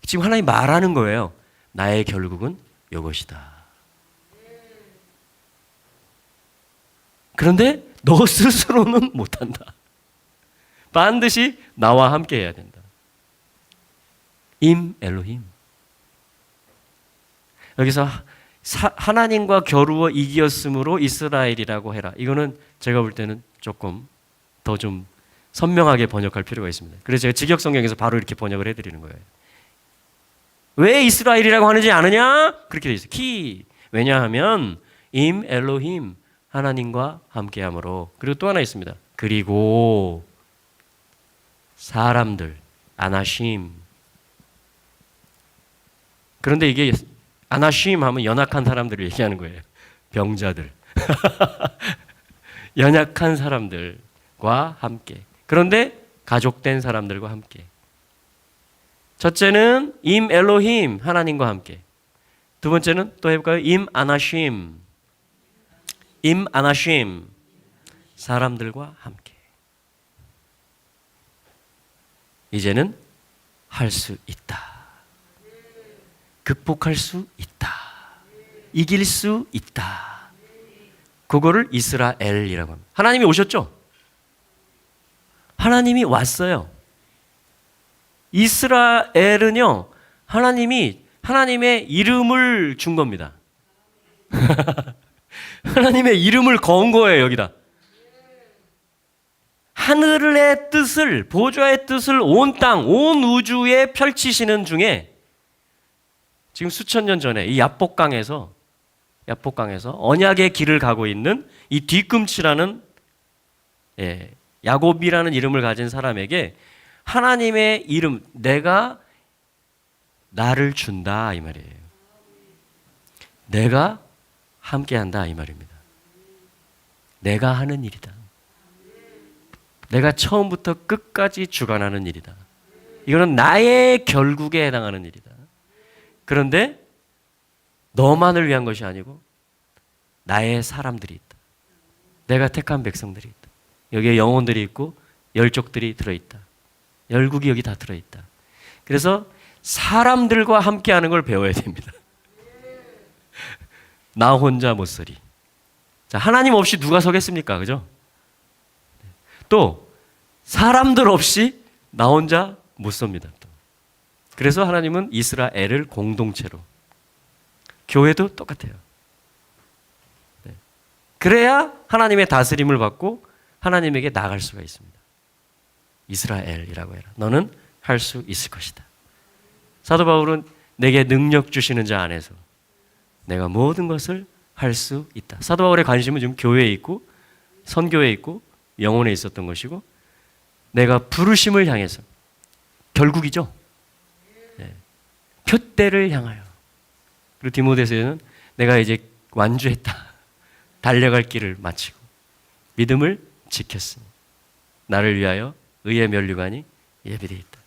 지금 하나님 말하는 거예요. 나의 결국은 이것이다. 그런데 너 스스로는 못한다. 반드시 나와 함께 해야 된다. 임 엘로힘. 여기서 하나님과 겨루어 이겼으므로 이스라엘이라고 해라. 이거는 제가 볼 때는 조금 더 좀 선명하게 번역할 필요가 있습니다. 그래서 제가 직역성경에서 바로 이렇게 번역을 해드리는 거예요. 왜 이스라엘이라고 하는지 아느냐? 그렇게 돼 있어요. 왜냐하면 임 엘로힘 하나님과 함께함으로. 그리고 또 하나 있습니다. 그리고 사람들 아나심. 그런데 이게 아나심 하면 연약한 사람들을 얘기하는 거예요. 병자들. 연약한 사람들과 함께. 그런데 가족된 사람들과 함께. 첫째는 임 엘로힘 하나님과 함께. 두 번째는 또 해볼까요? 임 아나심. 임 아나심 사람들과 함께. 이제는 할 수 있다. 극복할 수 있다. 이길 수 있다. 그거를 이스라엘이라고 합니다. 하나님이 오셨죠? 하나님이 왔어요. 이스라엘은요, 하나님이 하나님의 이름을 준 겁니다. 하나님의 이름을 거은 거예요, 여기다. 하늘의 뜻을, 보좌의 뜻을 온 땅, 온 우주에 펼치시는 중에 지금 수천 년 전에 이 야복강에서 언약의 길을 가고 있는 이 뒤꿈치라는 야곱이라는 이름을 가진 사람에게 하나님의 이름, 내가 나를 준다 이 말이에요. 내가 함께한다 이 말입니다. 내가 하는 일이다. 내가 처음부터 끝까지 주관하는 일이다. 이거는 나의 결국에 해당하는 일이다. 그런데 너만을 위한 것이 아니고 나의 사람들이 있다. 내가 택한 백성들이 있다. 여기에 영혼들이 있고 열족들이 들어있다. 열국이 여기 다 들어있다. 그래서 사람들과 함께하는 걸 배워야 됩니다. 나 혼자 못 서리. 자, 하나님 없이 누가 서겠습니까? 그죠? 또 사람들 없이 나 혼자 못 섭니다. 또. 그래서 하나님은 이스라엘을 공동체로. 교회도 똑같아요. 네. 그래야 하나님의 다스림을 받고 하나님에게 나갈 수가 있습니다. 이스라엘이라고 해라. 너는 할 수 있을 것이다. 사도 바울은 내게 능력 주시는 자 안에서 내가 모든 것을 할 수 있다. 사도 바울의 관심은 지금 교회에 있고 선교에 있고 영혼에 있었던 것이고 내가 부르심을 향해서 결국이죠. 네. 표대를 향하여. 그리고 디모데서에는 내가 이제 완주했다. 달려갈 길을 마치고 믿음을 지켰으니 나를 위하여 의의 면류관이 예비되어 있다.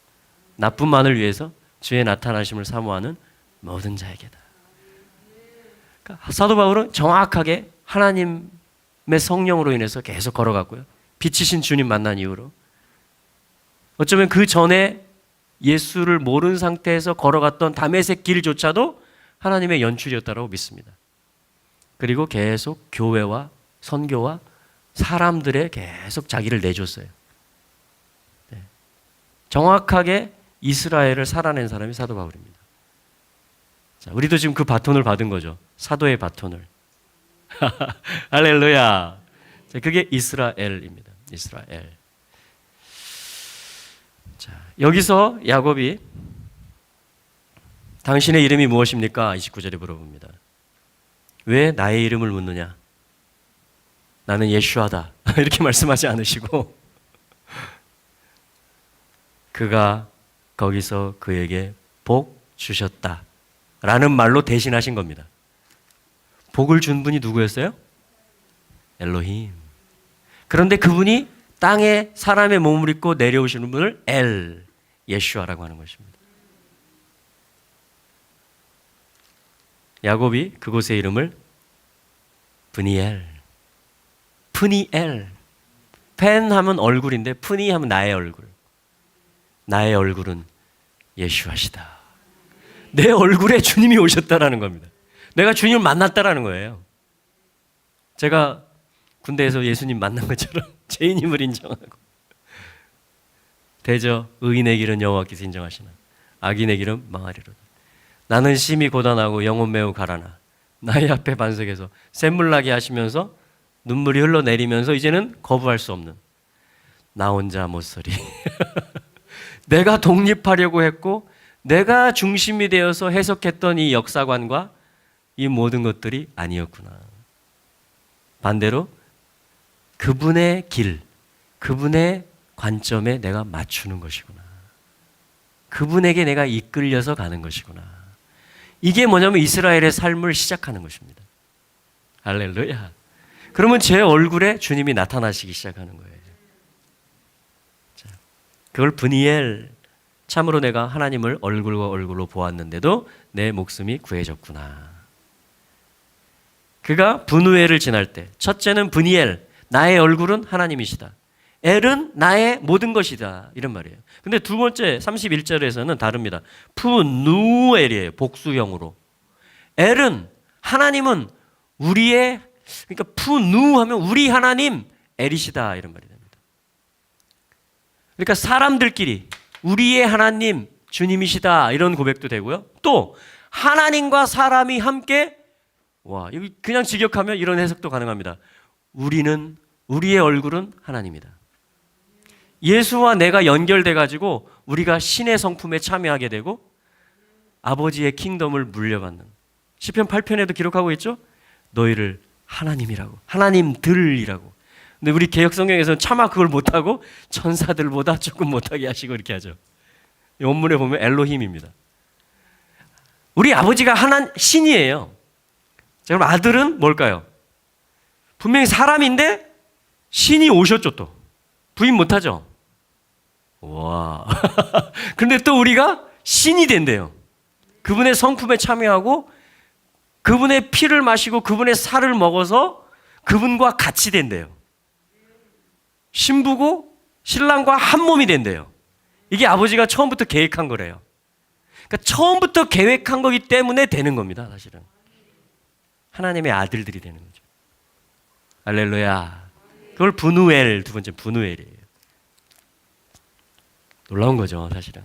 나뿐만을 위해서 주의 나타나심을 사모하는 모든 자에게다. 그러니까 사도 바울은 정확하게 하나님의 성령으로 인해서 계속 걸어갔고요. 빛이신 주님 만난 이후로 어쩌면 그 전에 예수를 모르는 상태에서 걸어갔던 다메섹 길조차도 하나님의 연출이었다고 믿습니다. 그리고 계속 교회와 선교와 사람들에 계속 자기를 내줬어요. 네. 정확하게 이스라엘을 살아낸 사람이 사도 바울입니다. 자, 우리도 지금 그 바톤을 받은 거죠. 사도의 바톤을. 할렐루야. 자, 그게 이스라엘입니다. 이스라엘. 자, 여기서 야곱이 당신의 이름이 무엇입니까? 29절에 물어봅니다. 왜 나의 이름을 묻느냐? 나는 예슈아다. 이렇게 말씀하지 않으시고 그가 거기서 그에게 복 주셨다 라는 말로 대신하신 겁니다. 복을 준 분이 누구였어요? 엘로힘. 그런데 그분이 땅에 사람의 몸을 입고 내려오시는 분을 예슈아라고 하는 것입니다. 야곱이 그곳의 이름을 푸니엘. 펜 하면 얼굴인데 푸니 하면 나의 얼굴. 나의 얼굴은 예슈아시다. 내 얼굴에 주님이 오셨다라는 겁니다. 내가 주님을 만났다라는 거예요. 제가 군대에서 예수님 만난 것처럼 죄인임을 인정하고 대저 의인의 길은 여호와께서 인정하시나 악인의 길은 망하리로다. 나는 심히 고단하고 영혼 매우 가라나 나의 앞에 반석에서 샘물 나게 하시면서 눈물이 흘러내리면서 이제는 거부할 수 없는 나 혼자 못서리. 내가 독립하려고 했고 내가 중심이 되어서 해석했던 이 역사관과 이 모든 것들이 아니었구나. 반대로 그분의 길, 그분의 관점에 내가 맞추는 것이구나. 그분에게 내가 이끌려서 가는 것이구나. 이게 뭐냐면 이스라엘의 삶을 시작하는 것입니다. 할렐루야. 그러면 제 얼굴에 주님이 나타나시기 시작하는 거예요. 자, 그걸 브니엘, 참으로 내가 하나님을 얼굴과 얼굴로 보았는데도 내 목숨이 구해졌구나. 그가 분우엘을 지날 때 첫째는 브니엘, 나의 얼굴은 하나님이시다. 엘은 나의 모든 것이다. 이런 말이에요. 근데 두 번째 31절에서는 다릅니다. 푸누엘이에요. 복수형으로. 엘은 하나님은 우리의, 그러니까 푸누 하면 우리 하나님 엘이시다. 이런 말이 됩니다. 그러니까 사람들끼리 우리의 하나님 주님이시다. 이런 고백도 되고요. 또 하나님과 사람이 함께, 와, 이거 그냥 직역하면 이런 해석도 가능합니다. 우리의 얼굴은 하나님이다. 예수와 내가 연결돼 가지고 우리가 신의 성품에 참여하게 되고 아버지의 킹덤을 물려받는, 시편 8편에도 기록하고 있죠. 너희를 하나님이라고, 하나님들이라고. 근데 우리 개역 성경에서는 차마 그걸 못하고 천사들보다 조금 못하게 하시고 이렇게 하죠. 원문에 보면 엘로힘입니다. 우리 아버지가 신이에요. 자, 그럼 아들은 뭘까요? 분명히 사람인데 신이 오셨죠. 또 부인 못하죠. 와. 그런데 또 우리가 신이 된대요. 그분의 성품에 참여하고 그분의 피를 마시고 그분의 살을 먹어서 그분과 같이 된대요. 신부고 신랑과 한 몸이 된대요. 이게 아버지가 처음부터 계획한 거래요. 그러니까 처음부터 계획한 거기 때문에 되는 겁니다. 사실은 하나님의 아들들이 되는 거죠. 할렐루야. 그걸 분우엘, 두 번째 분우엘이에요. 놀라운 거죠, 사실은.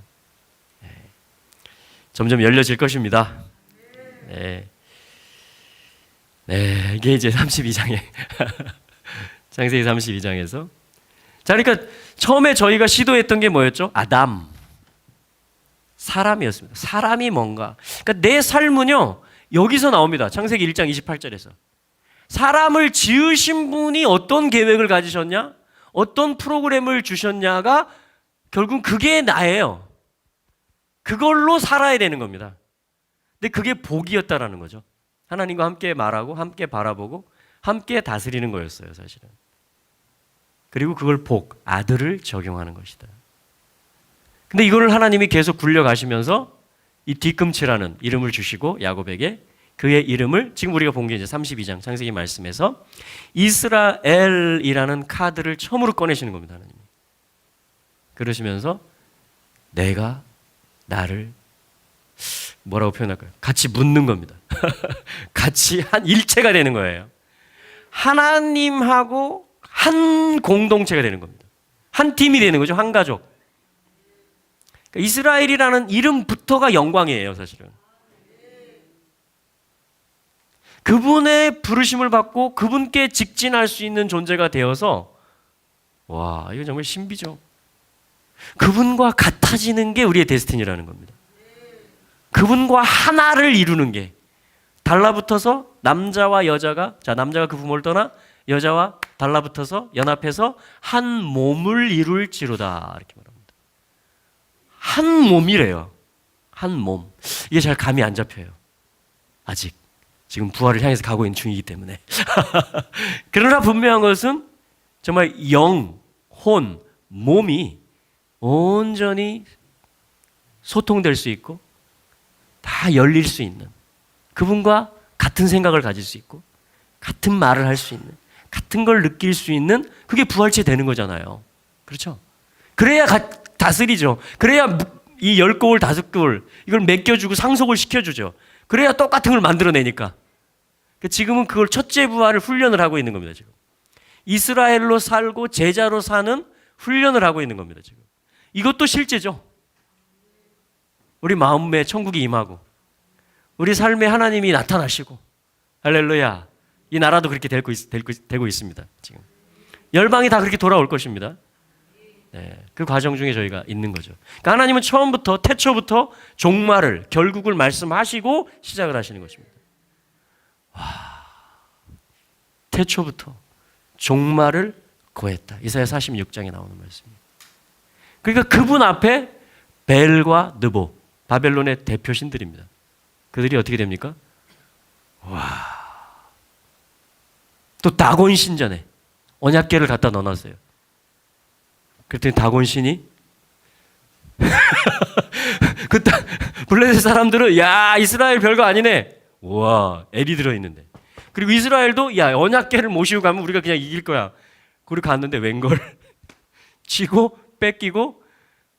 네. 점점 열려질 것입니다. 네. 네, 이게 이제 32장에 창세기 32장에서, 자, 그러니까 처음에 저희가 시도했던 게 뭐였죠? 아담, 사람이었습니다. 사람이 뭔가, 그러니까 내 삶은요 여기서 나옵니다. 창세기 1장 28절에서 사람을 지으신 분이 어떤 계획을 가지셨냐, 어떤 프로그램을 주셨냐가 결국 그게 나예요. 그걸로 살아야 되는 겁니다. 근데 그게 복이었다라는 거죠. 하나님과 함께 말하고 함께 바라보고 함께 다스리는 거였어요, 사실은. 그리고 그걸 복, 아들을 적용하는 것이다. 근데 이거를 하나님이 계속 굴려가시면서 이 뒤꿈치라는 이름을 주시고 야곱에게 그의 이름을, 지금 우리가 본 게 이제 32장 창세기 말씀에서 이스라엘이라는 카드를 처음으로 꺼내시는 겁니다, 하나님이. 그러시면서 내가 나를 뭐라고 표현할까요? 같이 묻는 겁니다. 같이 한 일체가 되는 거예요. 하나님하고 한 공동체가 되는 겁니다. 한 팀이 되는 거죠. 한 가족. 그러니까 이스라엘이라는 이름부터가 영광이에요, 사실은. 그분의 부르심을 받고 그분께 직진할 수 있는 존재가 되어서 와, 이거 정말 신비죠. 그분과 같아지는 게 우리의 데스티니라는 겁니다. 그분과 하나를 이루는 게 달라붙어서 남자와 여자가 남자가 그 부모를 떠나 여자와 달라붙어서 연합해서 한 몸을 이룰지로다 이렇게 말합니다. 한 몸이래요. 한 몸. 이게 잘 감이 안 잡혀요. 아직 지금 부활을 향해서 가고 있는 중이기 때문에. 그러나 분명한 것은 정말 영, 혼, 몸이 온전히 소통될 수 있고 다 열릴 수 있는 그분과 같은 생각을 가질 수 있고 같은 말을 할 수 있는 같은 걸 느낄 수 있는 그게 부활체 되는 거잖아요. 그렇죠? 그래야 다스리죠. 그래야 이 10거울, 5거울 이걸 맡겨주고 상속을 시켜주죠. 그래야 똑같은 걸 만들어내니까. 지금은 그걸 첫째 부활을 훈련을 하고 있는 겁니다. 지금 이스라엘로 살고 제자로 사는 훈련을 하고 있는 겁니다. 지금 이것도 실제죠. 우리 마음에 천국이 임하고 우리 삶에 하나님이 나타나시고 할렐루야. 이 나라도 그렇게 되고 있습니다. 지금 열방이 다 그렇게 돌아올 것입니다. 네, 그 과정 중에 저희가 있는 거죠. 그러니까 하나님은 처음부터 태초부터 종말을 결국을 말씀하시고 시작을 하시는 것입니다. 와, 태초부터 종말을 고했다. 이사야 46장에 나오는 말씀입니다. 그러니까 그분 앞에 벨과 느보 바벨론의 대표신들입니다. 그들이 어떻게 됩니까? 와. 또 다곤 신전에 언약궤를 갖다 넣어놨어요. 그랬더니 다곤 신이 그 블레셋 사람들은 야 이스라엘 별거 아니네. 와 엘이 들어있는데. 그리고 이스라엘도 야 언약궤를 모시고 가면 우리가 그냥 이길 거야. 그리고 갔는데 웬걸 치고 뺏기고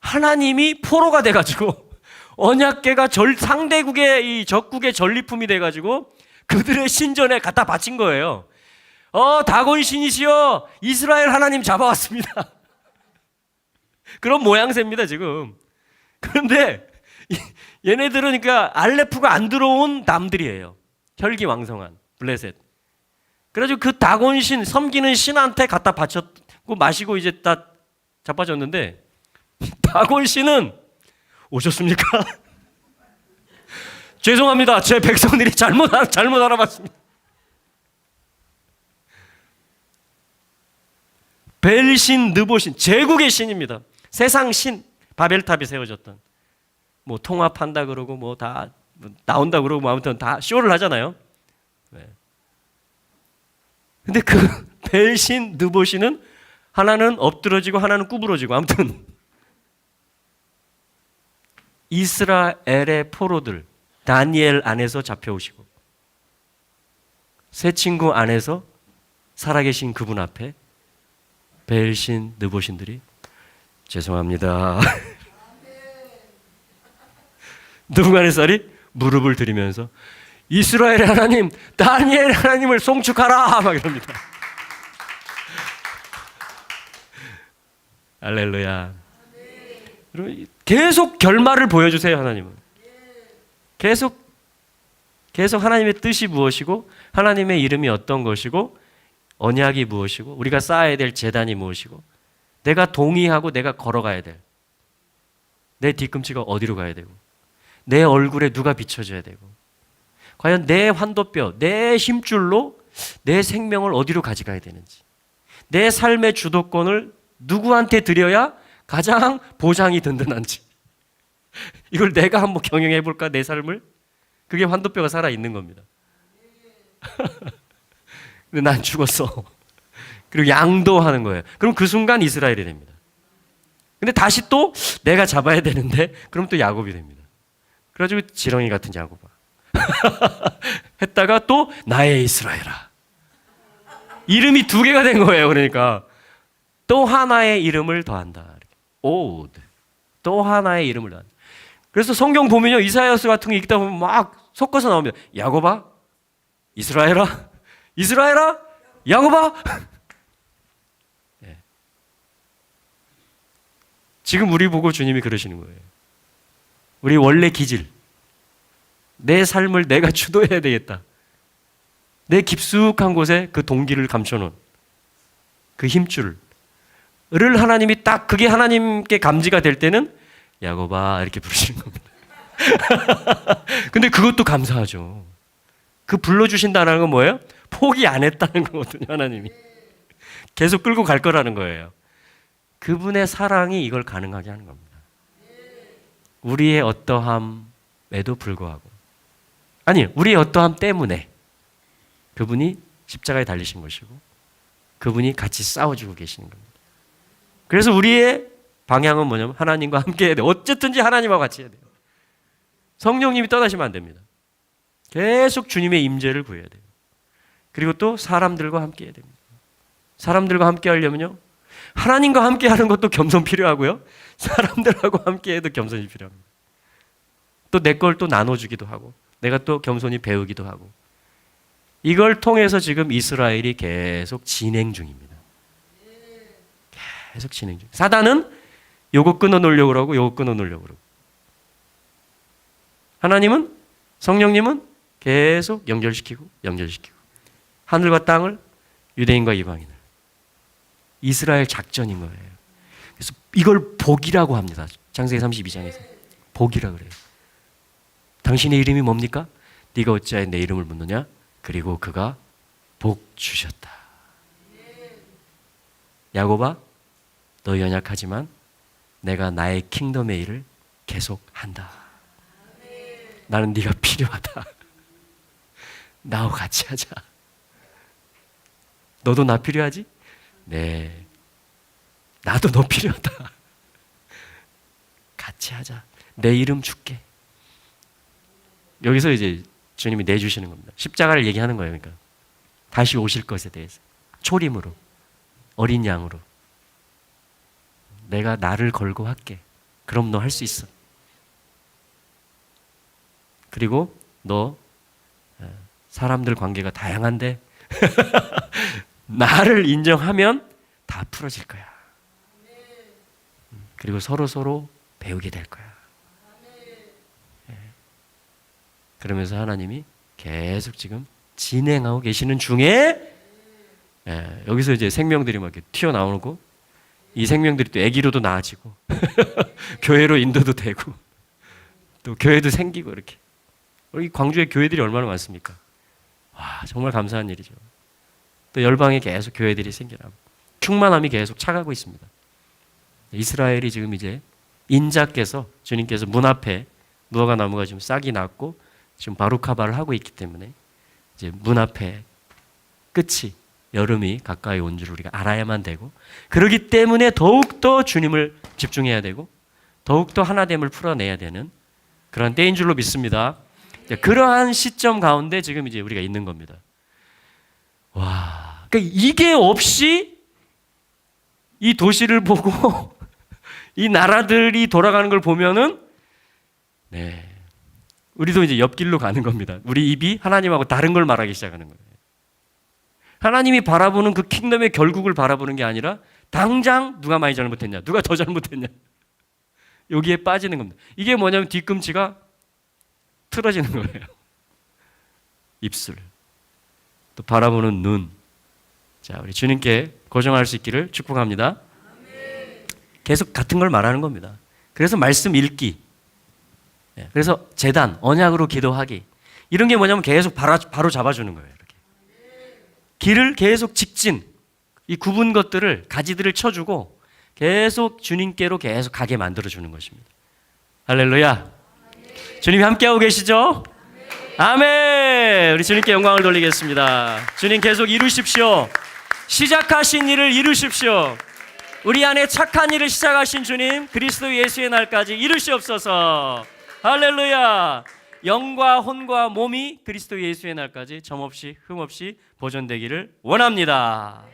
하나님이 포로가 돼가지고 언약궤가 상대국의 이 적국의 전리품이 돼가지고 그들의 신전에 갖다 바친 거예요. 다곤 신이시여 이스라엘 하나님 잡아왔습니다. 그런 모양새입니다 지금. 그런데 얘네들은 그러니까 알레프가 안 들어온 남들이에요. 혈기왕성한 블레셋. 그래가지고 그 다곤 신 섬기는 신한테 갖다 바쳤고 마시고 이제 다 자빠졌는데 다곤 신은 오셨습니까? 죄송합니다. 제 백성들이 잘못 알아봤습니다. 벨신, 느보신, 제국의 신입니다. 세상 신, 바벨탑이 세워졌던. 뭐 통합한다 그러고 뭐 다 나온다 그러고 뭐 아무튼 다 쇼를 하잖아요. 네. 근데 그 벨신, 느보신은 하나는 엎드러지고 하나는 구부러지고 아무튼 이스라엘의 포로들 다니엘 안에서 잡혀오시고 새 친구 안에서 살아계신 그분 앞에 벨신, 느보신들이 죄송합니다. 누군가의살이 무릎을 들이면서 이스라엘의 하나님, 다니엘의 하나님을 송축하라 막 이럽니다. 할렐루야. 계속 결말을 보여주세요. 하나님은 계속 하나님의 뜻이 무엇이고 하나님의 이름이 어떤 것이고 언약이 무엇이고 우리가 쌓아야 될 제단이 무엇이고 내가 동의하고 내가 걸어가야 될 내 뒤꿈치가 어디로 가야 되고 내 얼굴에 누가 비춰져야 되고 과연 내 환도뼈, 내 힘줄로 내 생명을 어디로 가져가야 되는지 내 삶의 주도권을 누구한테 드려야 가장 보장이 든든한지 이걸 내가 한번 경영해 볼까 내 삶을? 그게 환도뼈가 살아있는 겁니다. 근데 난 죽었어. 그리고 양도하는 거예요. 그럼 그 순간 이스라엘이 됩니다. 근데 다시 또 내가 잡아야 되는데 그럼 또 야곱이 됩니다. 그래가지고 지렁이 같은 야곱아. 했다가 또 나의 이스라엘아. 이름이 2개가 된 거예요. 그러니까 또 하나의 이름을 더한다. 오드. 또 하나의 이름을 더한다. 그래서 성경 보면요, 이사야서 같은 거 읽다 보면 막 섞어서 나옵니다. 야곱아, 이스라엘아, 이스라엘아, 야곱아. 네. 지금 우리 보고 주님이 그러시는 거예요. 우리 원래 기질, 내 삶을 내가 주도해야 되겠다. 내 깊숙한 곳에 그 동기를 감춰놓은 그 힘줄을 하나님이 딱 그게 하나님께 감지가 될 때는 야곱아 이렇게 부르시는 겁니다. 근데 그것도 감사하죠. 그 불러주신다는 건 뭐예요? 포기 안 했다는 거거든요. 하나님이 계속 끌고 갈 거라는 거예요. 그분의 사랑이 이걸 가능하게 하는 겁니다. 우리의 어떠함에도 불구하고, 아니 우리의 어떠함 때문에 그분이 십자가에 달리신 것이고 그분이 같이 싸워주고 계시는 겁니다. 그래서 우리의 방향은 뭐냐면 하나님과 함께 해야 돼요. 어쨌든지 하나님과 같이 해야 돼요. 성령님이 떠나시면 안 됩니다. 계속 주님의 임재를 구해야 돼요. 그리고 또 사람들과 함께 해야 됩니다. 사람들과 함께 하려면요, 하나님과 함께 하는 것도 겸손 필요하고요, 사람들하고 함께 해도 겸손이 필요합니다. 또 내 걸 또 나눠주기도 하고 내가 또 겸손히 배우기도 하고, 이걸 통해서 지금 이스라엘이 계속 진행 중입니다. 계속 진행 중. 사단은 요거 끊어놓으려고 그러고 요거 끊어놓으려고 그러고, 하나님은, 성령님은 계속 연결시키고 하늘과 땅을, 유대인과 이방인을. 이스라엘 작전인 거예요. 그래서 이걸 복이라고 합니다. 창세기 32장에서 복이라 그래요. 당신의 이름이 뭡니까? 네가 어찌하여 내 이름을 묻느냐? 그리고 그가 복 주셨다. 야곱아, 너 연약하지만 내가 나의 킹덤의 일을 계속한다. 나는 네가 필요하다. 나와 같이 하자. 너도 나 필요하지? 네. 나도 너 필요하다. 같이 하자. 내 이름 줄게. 여기서 이제 주님이 내주시는 겁니다. 십자가를 얘기하는 거예요. 그러니까 다시 오실 것에 대해서 초림으로, 어린 양으로. 내가 나를 걸고 할게. 그럼 너 할 수 있어. 그리고 너 사람들 관계가 다양한데 나를 인정하면 다 풀어질 거야. 그리고 서로 배우게 될 거야. 그러면서 하나님이 계속 지금 진행하고 계시는 중에, 여기서 이제 생명들이 막 이렇게 튀어나오고, 이 생명들이 또 아기로도 나아지고 교회로 인도도 되고 또 교회도 생기고, 이렇게. 우리 광주에 교회들이 얼마나 많습니까? 와, 정말 감사한 일이죠. 또 열방에 계속 교회들이 생겨나고 충만함이 계속 차가고 있습니다. 이스라엘이 지금 이제 인자께서, 주님께서 문 앞에 무화과 나무가 지금 싹이 났고 지금 바루카바를 하고 있기 때문에 이제 문 앞에 끝이, 여름이 가까이 온 줄 우리가 알아야만 되고, 그렇기 때문에 더욱더 주님을 집중해야 되고 더욱더 하나됨을 풀어내야 되는 그런 때인 줄로 믿습니다. 그러한 시점 가운데 지금 이제 우리가 있는 겁니다. 와, 그러니까 이게 없이 이 도시를 보고 이 나라들이 돌아가는 걸 보면은, 네, 우리도 이제 옆길로 가는 겁니다. 우리 입이 하나님하고 다른 걸 말하기 시작하는 거예요. 하나님이 바라보는 그 킹덤의 결국을 바라보는 게 아니라 당장 누가 많이 잘못했냐, 누가 더 잘못했냐, 여기에 빠지는 겁니다. 이게 뭐냐면 뒤꿈치가 틀어지는 거예요. 입술, 또 바라보는 눈. 자, 우리 주님께 고정할 수 있기를 축복합니다. 계속 같은 걸 말하는 겁니다. 그래서 말씀 읽기, 그래서 제단, 언약으로 기도하기, 이런 게 뭐냐면 계속 바로 잡아주는 거예요. 이렇게 길을 계속 직진, 이 굽은 것들을, 가지들을 쳐주고 계속 주님께로 계속 가게 만들어주는 것입니다. 할렐루야. 주님이 함께하고 계시죠? 아멘. 우리 주님께 영광을 돌리겠습니다. 주님 계속 이루십시오. 시작하신 일을 이루십시오. 우리 안에 착한 일을 시작하신 주님, 그리스도 예수의 날까지 이루시옵소서. 할렐루야. 영과 혼과 몸이 그리스도 예수의 날까지 점없이 흠없이 보존되기를 원합니다.